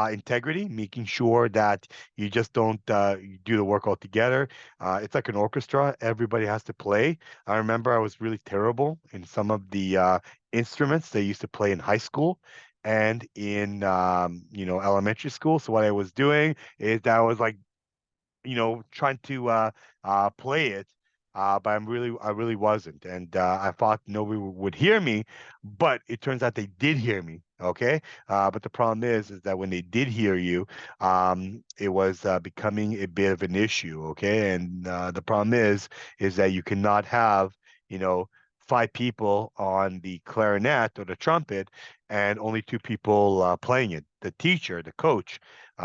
integrity, making sure that you just don't you do the work altogether. It's like an orchestra; everybody has to play. I remember I was really terrible in some of the instruments they used to play in high school and in elementary school. So what I was doing is that I was like trying to play it, but I really wasn't, and I thought nobody would hear me, but it turns out they did hear me. Okay, but the problem is that when they did hear you, it was becoming a bit of an issue. Okay, and the problem is that you cannot have you know five people on the clarinet or the trumpet and only two people playing it. The teacher, the coach,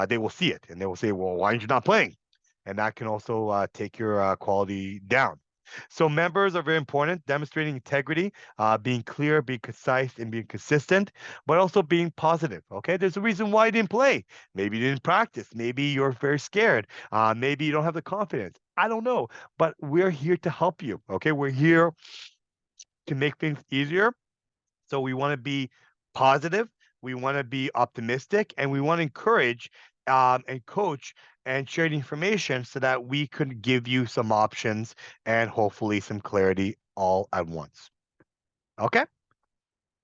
they will see it and they will say, "Well, why aren't you not playing?" And that can also take your quality down. So members are very important, demonstrating integrity, being clear, being concise, and being consistent, but also being positive. Okay, there's a reason why you didn't play. Maybe you didn't practice. Maybe you're very scared. Maybe you don't have the confidence. I don't know, but we're here to help you. Okay, we're here to make things easier. So we want to be positive, we want to be optimistic, and we want to encourage and coach and share the information so that we could give you some options and hopefully some clarity all at once. Okay.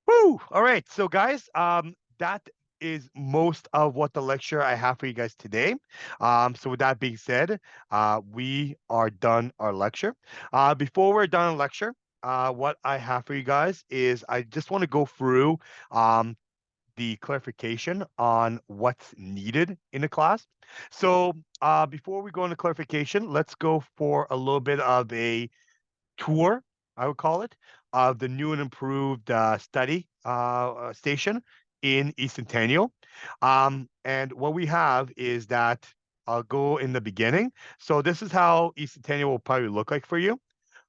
Woo! All right. So, guys, that is most of what the lecture I have for you guys today. So, with that being said, we are done our lecture. Before we're done our lecture, what I have for you guys is I just want to go through um, the clarification on what's needed in the class. So, before we go into clarification, let's go for a little bit of a tour, I would call it, of the new and improved study station in East Centennial. And what we have is that I'll go in the beginning. So this is how East Centennial will probably look like for you.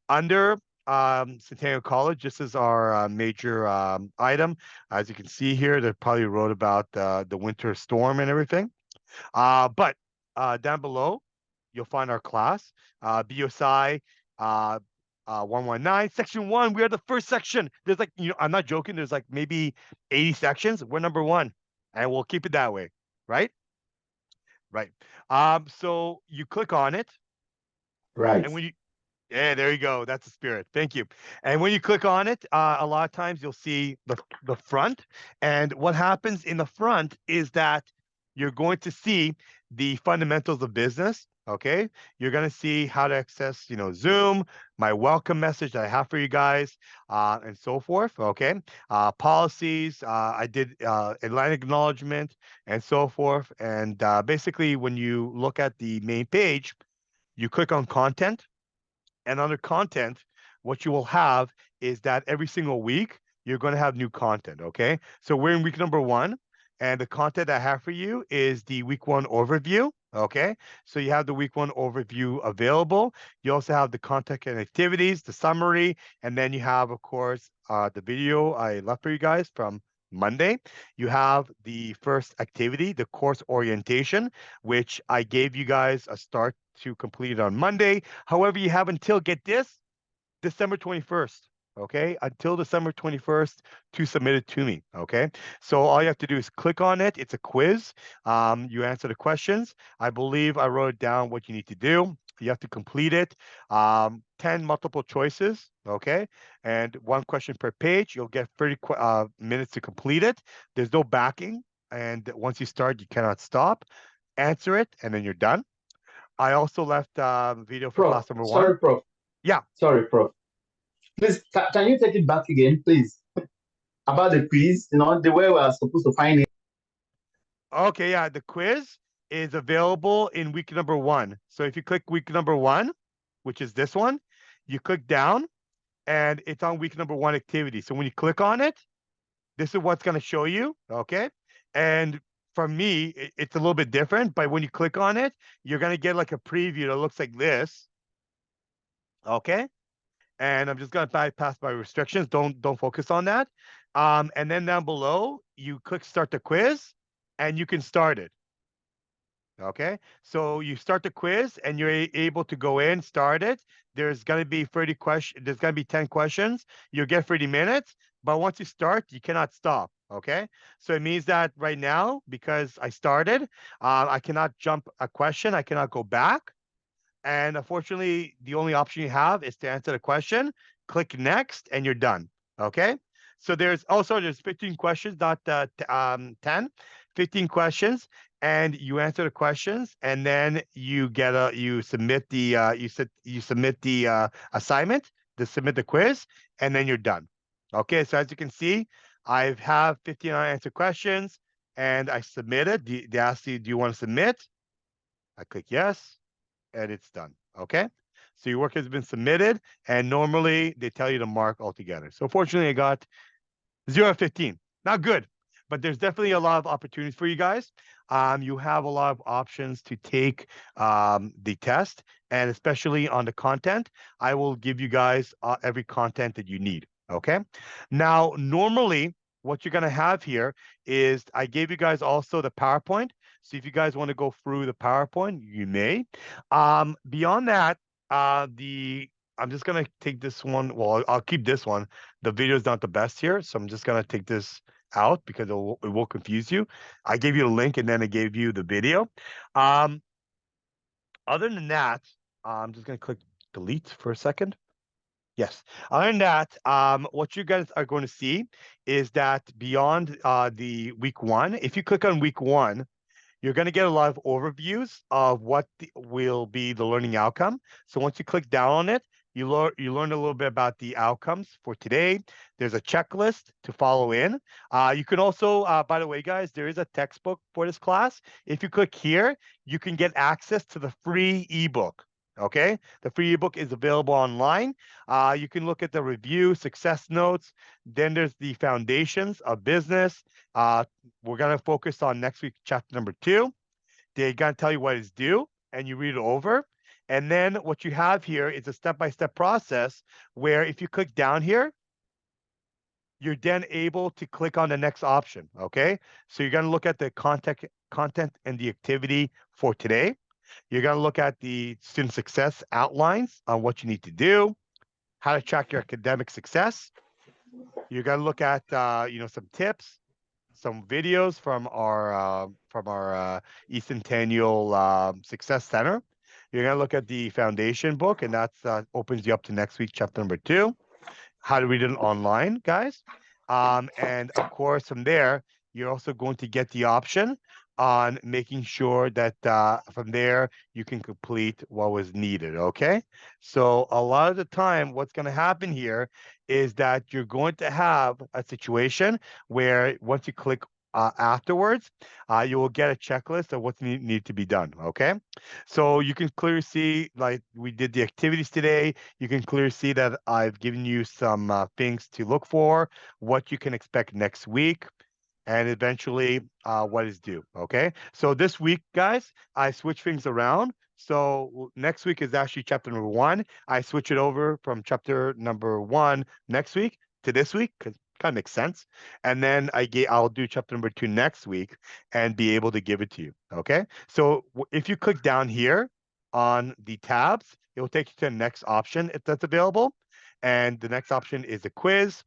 Under Centennial College, this is our major item. As you can see here, they probably wrote about the winter storm and everything. But down below, you'll find our class, BUSI uh, 119, section one. We are the first section. There's like, I'm not joking. There's like maybe 80 sections. We're number one, and we'll keep it that way. Right? Right. So you click on it, Right. and when you yeah, there you go. That's the spirit. Thank you. And when you click on it, a lot of times you'll see the front. And what happens in the front is that you're going to see the fundamentals of business. Okay. You're going to see how to access, Zoom, my welcome message that I have for you guys, and so forth. Okay. Policies. I did Atlantic acknowledgement and so forth. And basically, when you look at the main page, you click on content, and under content, what you will have is that every single week, you're going to have new content. Okay. So we're in week number one. And the content I have for you is the week one overview. Okay. So you have the week one overview available. You also have the content and activities, the summary, and then you have, of course, the video I left for you guys from Monday. You have the first activity, the course orientation, which I gave you guys a start to complete it on Monday. However, you have until, get this, December 21st. Okay, until December 21st to submit it to me. Okay, so all you have to do is click on it. It's a quiz. You answer the questions. I believe I wrote down what you need to do. You have to complete it. 10 multiple choices. Okay, and one question per page. You'll get 30 minutes to complete it. There's no backing, and once you start, you cannot stop. Answer it, and then you're done. I also left video for Prof, class number one. sorry, Prof. Yeah. Sorry, Prof. Please, can you take it back again, please? About the quiz, the way we are supposed to find it. Okay. Yeah. The quiz is available in week number one. So if you click week number one, which is this one, you click down and it's on week number one activity. So when you click on it, this is what's going to show you. Okay. And for me, it's a little bit different, but when you click on it, you're going to get like a preview that looks like this. Okay. And I'm just going to bypass my restrictions. Don't focus on that. And then down below, you click start the quiz, and you can start it. Okay, so you start the quiz, and you're able to go in, start it. There's going to be 30 questions. There's going to be 10 questions. You'll get 30 minutes, but once you start, you cannot stop. Okay, so it means that right now, because I started, I cannot jump a question. I cannot go back. And unfortunately, the only option you have is to answer the question, click next, and you're done. Okay. So there's 15 questions, not 10, 15 questions, and you answer the questions, and then you submit the you submit the assignment, to submit the quiz, and then you're done. Okay. So as you can see, I have 15 unanswered questions, and I submitted. They ask you, do you want to submit? I click yes, and it's done. Okay. So your work has been submitted, and normally they tell you to mark altogether. So fortunately, I got 0 out of 15. Not good. but there's definitely a lot of opportunities for you guys. You have a lot of options to take the test, and especially on the content, I will give you guys every content that you need. Okay. Now, normally, what you're going to have here is I gave you guys also the PowerPoint. So if you guys want to go through the PowerPoint, you may. Beyond that, the I'm just gonna take this one. Well, I'll keep this one. The video is not the best here, so I'm just gonna take this out because it will confuse you. I gave you a link and then I gave you the video. Um, Other than that, I'm just gonna click delete for a second. Yes. Other than that, what you guys are going to see is that beyond the week one, if you click on week one, you're going to get a lot of overviews of what will be the learning outcome. So once you click down on it, you learn a little bit about the outcomes for today. There's a checklist to follow in. You can also, by the way, guys, there is a textbook for this class. If you click here, you can get access to the free ebook. Okay, the free ebook is available online. You can look at the review, success notes. Then there's the foundations of business. Uh, we're going to focus on next week, chapter number 2. They're going to tell you what is due, and you read it over. And then what you have here is a step-by-step process where if you click down here, you're then able to click on the next option. Okay. So you're going to look at the content and the activity for today. You're going to look at the student success outlines on what you need to do, how to track your academic success. You're going to look at, some tips, some videos from our East Centennial Success Center. You're gonna look at the foundation book, and that's opens you up to next week, chapter number 2, how to read it online, guys. And of course, from there, you're also going to get the option on making sure that from there you can complete what was needed. Okay. So a lot of the time, what's going to happen here is that you're going to have a situation where once you click afterwards, you will get a checklist of what's need to be done. Okay. So you can clearly see, like we did the activities today, you can clearly see that I've given you some things to look for, what you can expect next week, and eventually what is due. Okay. So this week, guys, I switch things around. So next week is actually chapter number 1. I switch it over from chapter number 1 next week to this week because kind of makes sense. And then I'll do chapter number 2 next week and be able to give it to you. Okay. So if you click down here on the tabs, it will take you to the next option if that's available. And the next option is a quiz.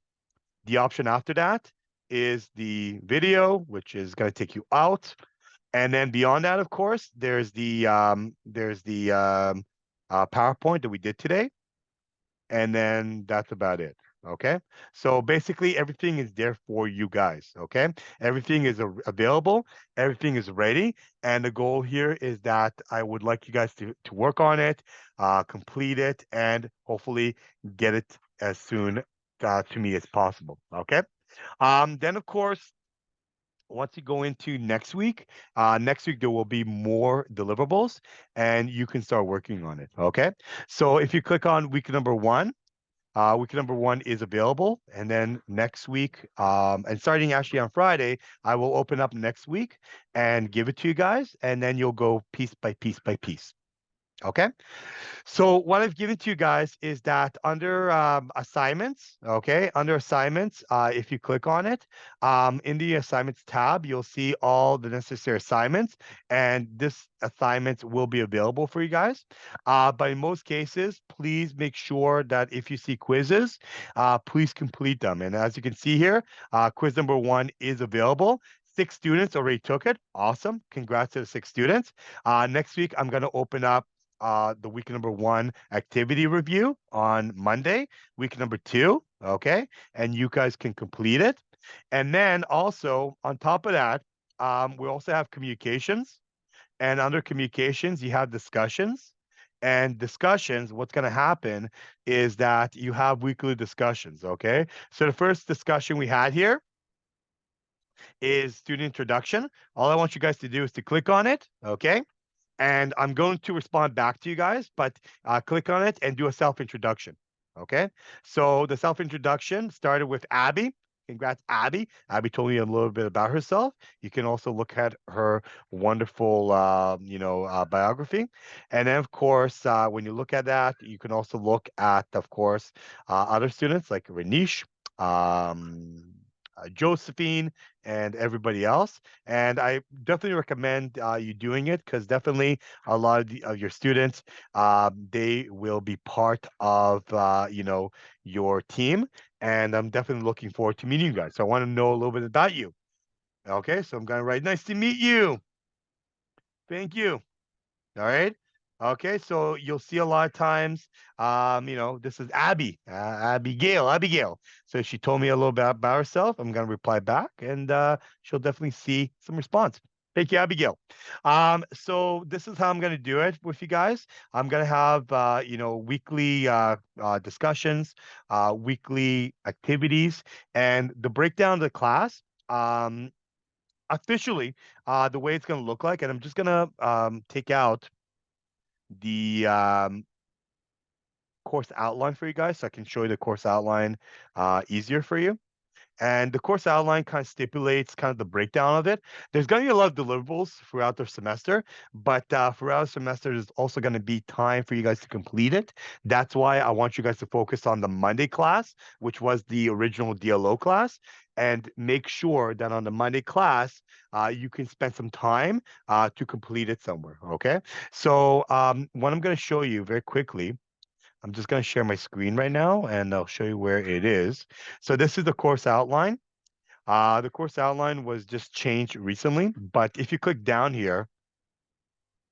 The option after that is the video, which is going to take you out. And then beyond that, of course, there's the PowerPoint that we did today. And then that's about it. Okay. So basically everything is there for you guys. Okay. Everything is available. Everything is ready. And the goal here is that I would like you guys to work on it, complete it, and hopefully get it as soon to me as possible. Okay. Then of course, once you go into next week there will be more deliverables and you can start working on it. Okay. So if you click on week number 1 is available. And then next week, and starting actually on Friday, I will open up next week and give it to you guys. And then you'll go piece by piece by piece. Okay. So what I've given to you guys is that under assignments, okay, under assignments, if you click on it, in the assignments tab, you'll see all the necessary assignments, and this assignments will be available for you guys. But in most cases, please make sure that if you see quizzes, please complete them. And as you can see here, quiz number 1 is available. 6 students already took it. Awesome. Congrats to the 6 students. Next week, I'm going to open up the week number 1 activity review on Monday, week number 2, okay? And you guys can complete it. And then also on top of that, we also have communications. And under communications, you have discussions. And discussions, what's going to happen is that you have weekly discussions, okay? So the first discussion we had here is student introduction. All I want you guys to do is to click on it, okay? And I'm going to respond back to you guys, but click on it and do a self-introduction. Okay. So the self-introduction started with Abby. Congrats, Abby. Abby told me a little bit about herself. You can also look at her wonderful, biography. And then, of course, when you look at that, you can also look at, of course, other students like Renish, um, Josephine, and everybody else. And I definitely recommend you doing it because definitely a lot of your students, they will be part of, your team, and I'm definitely looking forward to meeting you guys. So I want to know a little bit about you. Okay, so I'm gonna write, nice to meet you. Thank you. All right. Okay, so you'll see a lot of times, this is Abby, Abigail. So she told me a little bit about herself. I'm gonna reply back, and she'll definitely see some response. Thank you, Abigail. So this is how I'm gonna do it with you guys. I'm gonna have weekly discussions, weekly activities, and the breakdown of the class. Officially, the way it's gonna look like, and I'm just gonna take out the course outline for you guys so I can show you the course outline easier for you. And the course outline kind of stipulates kind of the breakdown of it. There's going to be a lot of deliverables throughout the semester, but throughout the semester, there's also going to be time for you guys to complete it. That's why I want you guys to focus on the Monday class, which was the original DLO class, and make sure that on the Monday class, you can spend some time to complete it somewhere. Okay. So, what I'm going to show you very quickly. I'm just going to share my screen right now and I'll show you where it is. So this is the course outline. The course outline was just changed recently, but if you click down here,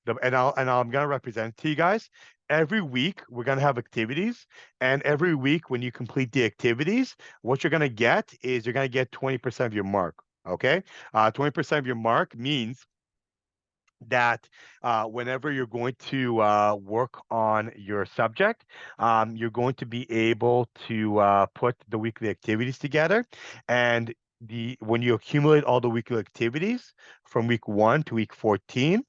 I'm gonna represent it to you guys. Every week we're gonna have activities, and every week when you complete the activities, what you're gonna get is you're gonna get 20% of your mark. Okay, 20% of your mark means that whenever you're going to work on your subject, you're going to be able to put the weekly activities together. And when you accumulate all the weekly activities from week 1 to week 14,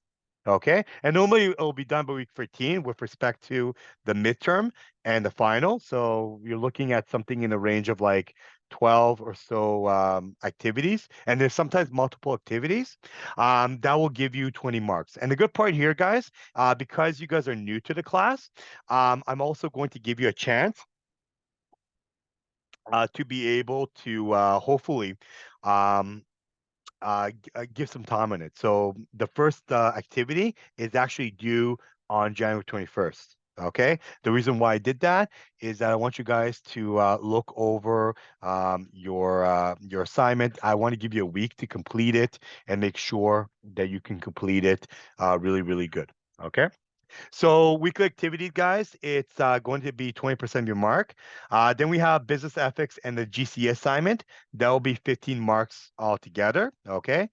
okay. And normally it'll be done by week 13 with respect to the midterm and the final. So you're looking at something in the range of like 12 or so activities. And there's sometimes multiple activities that will give you 20 marks. And the good part here, guys, because you guys are new to the class, I'm also going to give you a chance to be able to hopefully um, give some time on it. So the first activity is actually due on January 21st. Okay. The reason why I did that is that I want you guys to look over your assignment. I want to give you a week to complete it and make sure that you can complete it really, really good. Okay. So weekly activities, guys, it's going to be 20% of your mark. Then we have business ethics and the GC assignment. That will be 15 marks altogether. Okay.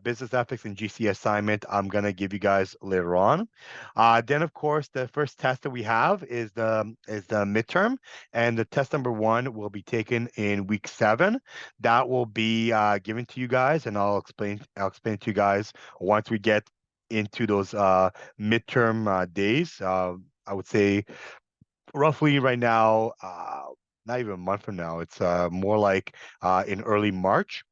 Business ethics and GC assignment, I'm going to give you guys later on. Then, of course, the first test that we have is the midterm, and the test number 1 will be taken in week 7. That will be given to you guys, and I'll explain to you guys once we get into those midterm days. I would say roughly right now, not even a month from now. It's more like in early March.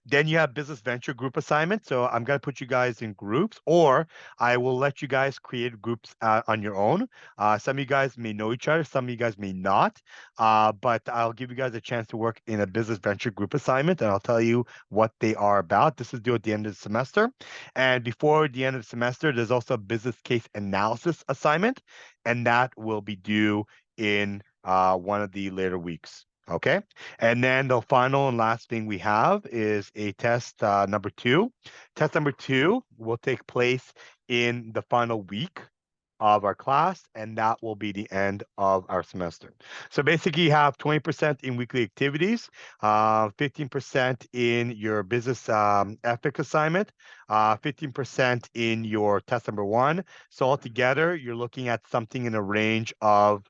Then you have business venture group assignment. So I'm going to put you guys in groups, or I will let you guys create groups on your own. Some of you guys may know each other, some of you guys may not. But I'll give you guys a chance to work in a business venture group assignment, and I'll tell you what they are about. This is due at the end of the semester. And before the end of the semester, there's also a business case analysis assignment, and that will be due in one of the later weeks. Okay. And then the final and last thing we have is a test number 2. Test number 2 will take place in the final week of our class, and that will be the end of our semester. So basically, you have 20% in weekly activities, 15% in your business ethics assignment, 15% in your test number 1. So altogether, you're looking at something in a range of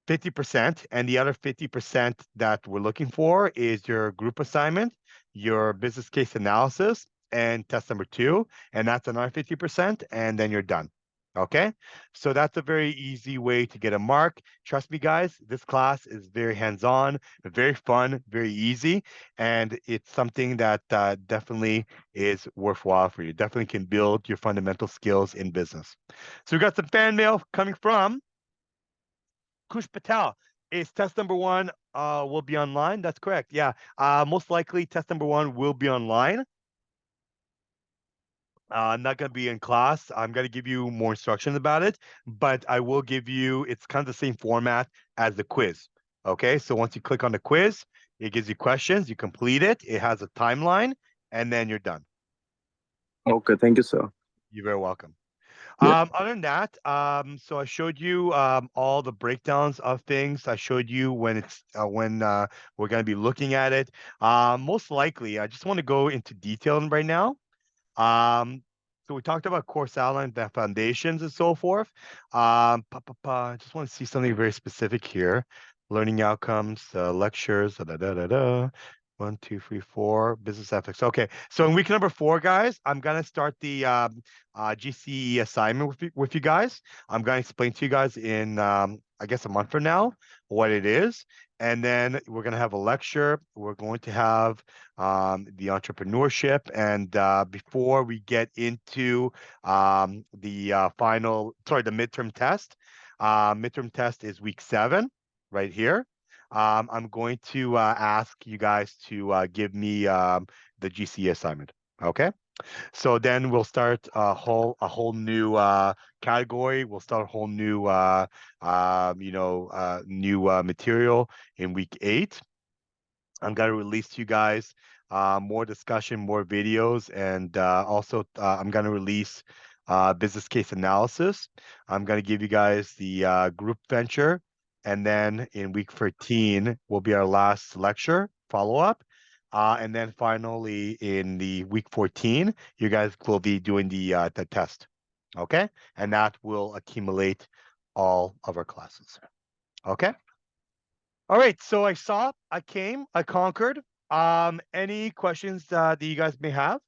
50%, and the other 50% that we're looking for is your group assignment, your business case analysis, and test number 2, and that's another 50%, and then you're done. Okay, so that's a very easy way to get a mark. Trust me, guys, this class is very hands-on, very fun, very easy, and it's something that definitely is worthwhile for you. Definitely can build your fundamental skills in business. So we got some fan mail coming from Kush Patel. Is test number one will be online? That's correct. Yeah, most likely test number one will be online. I'm not going to be in class. I'm going to give you more instructions about it, but I will give you, it's kind of the same format as the quiz. Okay. So once you click on the quiz, it gives you questions, you complete it, it has a timeline, and then you're done. Okay, thank you, sir. You're very welcome. Yeah. Other than that, so I showed you all the breakdowns of things. I showed you when we're going to be looking at it. Most likely, I just want to go into detail right now. Um, so we talked about course outline, the foundations, and so forth. I just want to see something very specific here. Learning outcomes, lectures, da da da da da. 1, 2, 3, 4, business ethics. Okay, so in week number 4, guys, I'm gonna start the GCE assignment with you guys. I'm gonna explain to you guys in I guess a month from now what it is, and then we're gonna have a lecture. We're going to have the entrepreneurship. And before we get into the midterm test, midterm test is week 7 right here. I'm going to ask you guys to give me the GCE assignment. Okay. So then we'll start a whole new category. We'll start a whole new new material in week 8. I'm going to release to you guys more discussion, more videos, and also I'm going to release business case analysis. I'm going to give you guys the group venture, and then in week 13 will be our last lecture follow up. And then finally in the week 14, you guys will be doing the test. Okay. And that will accumulate all of our classes. Okay. All right, so I saw, I came, I conquered. Any questions that you guys may have?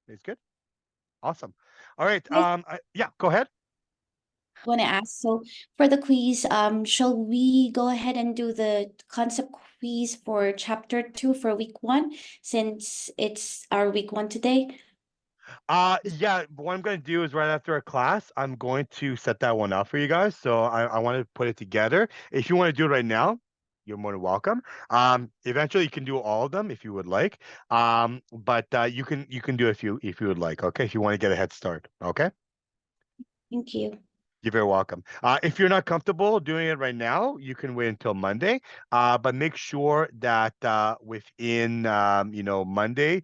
It's good. Awesome. All right. I Yeah, go ahead. want to ask, so for the quiz, shall we go ahead and do the concept quiz for chapter 2 for week 1, since it's our week 1 today? Yeah, what I'm going to do is right after a class, I'm going to set that one up for you guys. So I want to put it together. If you want to do it right now, you're more than welcome. Eventually you can do all of them if you would like. But you can do it if you would like. Okay, if you want to get a head start. Okay. Thank you. You're very welcome. If you're not comfortable doing it right now, you can wait until Monday. But make sure that within Monday,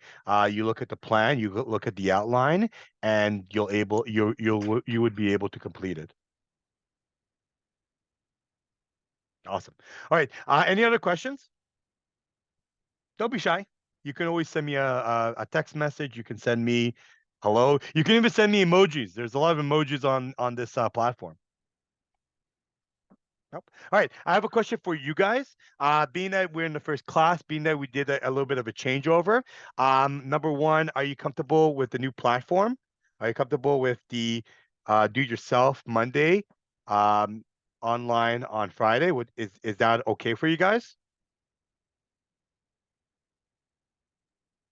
you look at the plan, you look at the outline, and you would be able to complete it. Awesome. All right. Any other questions? Don't be shy. You can always send me a text message. You can send me hello. You can even send me emojis. There's a lot of emojis on this platform. Nope. All right. I have a question for you guys. Being that we're in the first class, being that we did a little bit of a changeover, number one, are you comfortable with the new platform? Are you comfortable with the do it yourself Monday, um, online on Friday? Is that okay for you guys?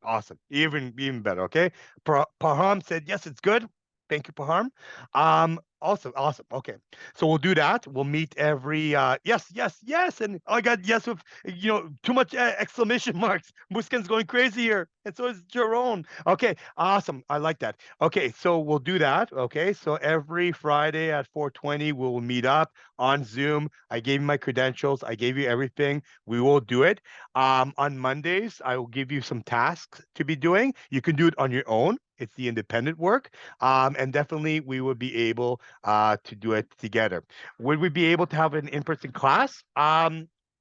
Awesome. Even better. Okay. Paham said yes, it's good. Thank you, Paham. Awesome, awesome. Okay. So we'll do that. We'll meet every yes, yes, yes. And I got yes with too much exclamation marks. Muskin's going crazy here. And so is Jerome. Okay, awesome. I like that. Okay, so we'll do that. Okay. So every Friday at 4:20, we'll meet up on Zoom. I gave you my credentials. I gave you everything. We will do it. On Mondays, I will give you some tasks to be doing. You can do it on your own. It's the independent work. And definitely we would be able to do it together. Would we be able to have an in-person class?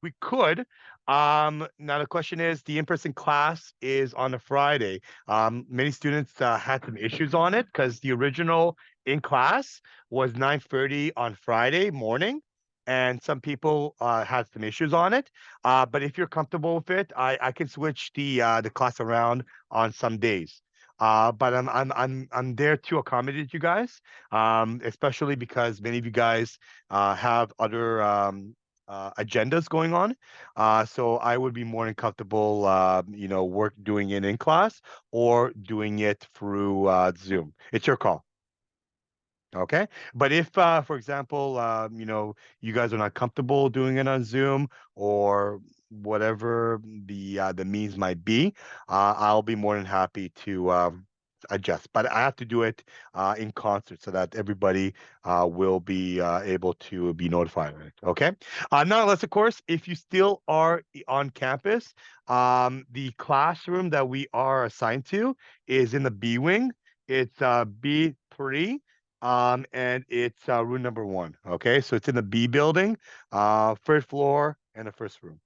We could. Now the question is, the in-person class is on a Friday. Many students had some issues on it because the original in class was 9:30 on Friday morning. and some people had some issues on it. But if you're comfortable with it, I can switch the class around on some days. But I'm there to accommodate you guys, especially because many of you guys have other agendas going on. So I would be more than comfortable, work doing it in class or doing it through Zoom. It's your call. Okay. But if, for example, you guys are not comfortable doing it on Zoom or whatever the means might be, I'll be more than happy to adjust. But I have to do it in concert so that everybody will be able to be notified of it. Okay. Nonetheless, of course, if you still are on campus, the classroom that we are assigned to is in the B wing. It's B3, and it's room number 1. Okay, so it's in the B building, first floor and the first room.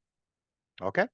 Okay.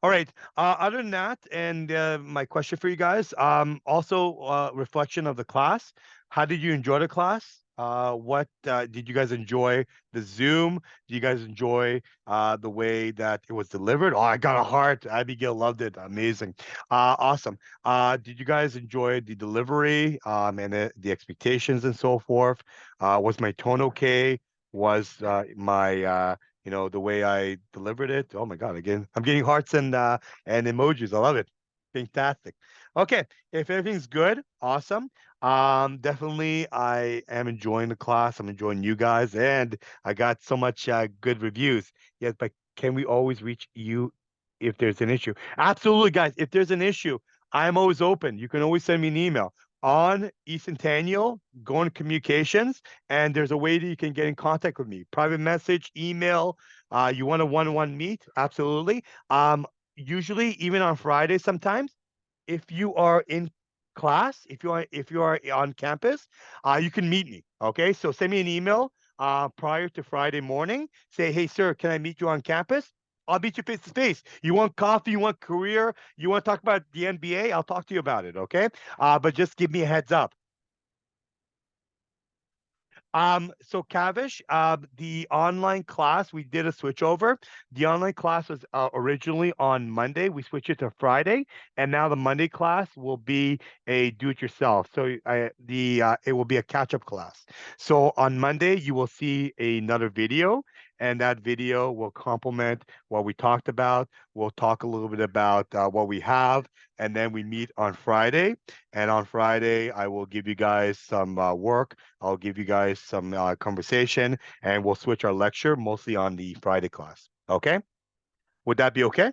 All right. Other than that, and my question for you guys, also reflection of the class. How did you enjoy the class? What did you guys enjoy the Zoom? Did you guys enjoy the way that it was delivered? Oh, I got a heart. Abigail loved it. Amazing. Awesome. Did you guys enjoy the delivery and the expectations and so forth? Was my tone okay? Was my the way I delivered it. Oh my God, again, I'm getting hearts and emojis. I love it. Fantastic. Okay, if everything's good, awesome. Definitely I am enjoying the class. I'm enjoying you guys, and I got so much good reviews. Yes, but can we always reach you if there's an issue? Absolutely, guys. If there's an issue, I'm always open. You can always send me an email on eCentennial, go on communications, and there's a way that you can get in contact with me. Private message, email. You want a one-on-one meet? Absolutely. Usually, even on Friday, sometimes, if you are in class, if you are on campus, you can meet me. Okay, so send me an email prior to Friday morning. Say, hey, sir, can I meet you on campus? I'll meet you face to face. You want coffee? You want career? You want to talk about the NBA? I'll talk to you about it. Okay, but just give me a heads up. So Kavish, the online class, we did a switch over. The online class was originally on Monday. We switched it to Friday, and now the Monday class will be a do-it-yourself. So it will be a catch-up class. So on Monday, you will see another video, and that video will complement what we talked about. We'll talk a little bit about what we have, and then we meet on Friday. And on Friday, I will give you guys some work. I'll give you guys some conversation, and we'll switch our lecture mostly on the Friday class. Okay? Would that be okay?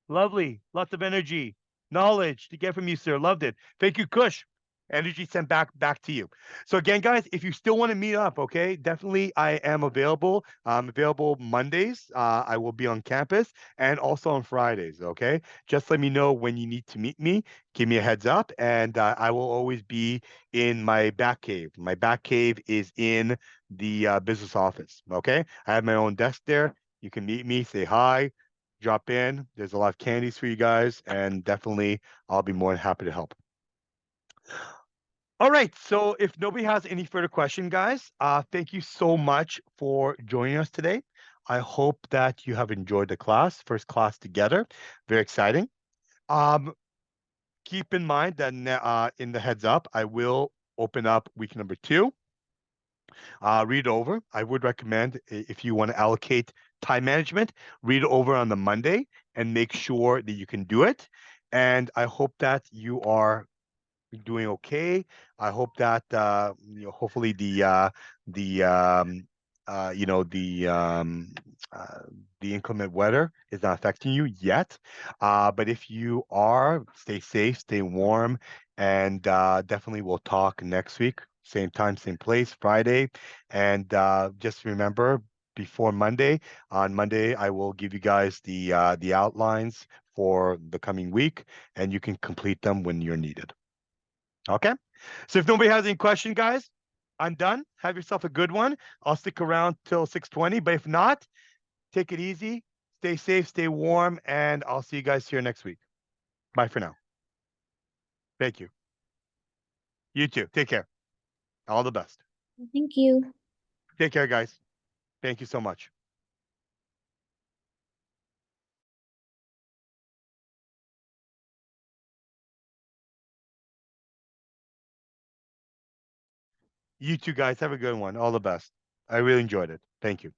Lovely. Lots of energy, knowledge to get from you, sir. Loved it. Thank you, Kush. Energy sent back to you. So again, guys, if you still want to meet up, okay, definitely I am available. I'm available Mondays. I will be on campus and also on Fridays. Okay, just let me know when you need to meet me. Give me a heads up, and I will always be in my back cave. My back cave is in the business office. Okay, I have my own desk there. You can meet me, say hi, drop in. There's a lot of candies for you guys, and definitely I'll be more than happy to help. All right. So if nobody has any further question, guys, thank you so much for joining us today. I hope that you have enjoyed the class, first class together. Very exciting. Um, Keep in mind that in the heads up, I will open up week number 2. Read over. I would recommend if you want to allocate time management, read over on the Monday and make sure that you can do it. And I hope that you are doing okay. I hope that hopefully the uh, the inclement weather is not affecting you yet. But if you are, stay safe, stay warm, and definitely we'll talk next week, same time, same place, Friday. And just remember, before Monday, on Monday, I will give you guys the outlines for the coming week, and you can complete them when you're needed. Okay. So if nobody has any question, guys, I'm done. Have yourself a good one. I'll stick around till 6:20, but if not, take it easy, stay safe, stay warm, and I'll see you guys here next week. Bye for now. Thank you. You too. Take care. All the best. Thank you. Take care, guys. Thank you so much. You two guys have a good one. All the best. I really enjoyed it. Thank you.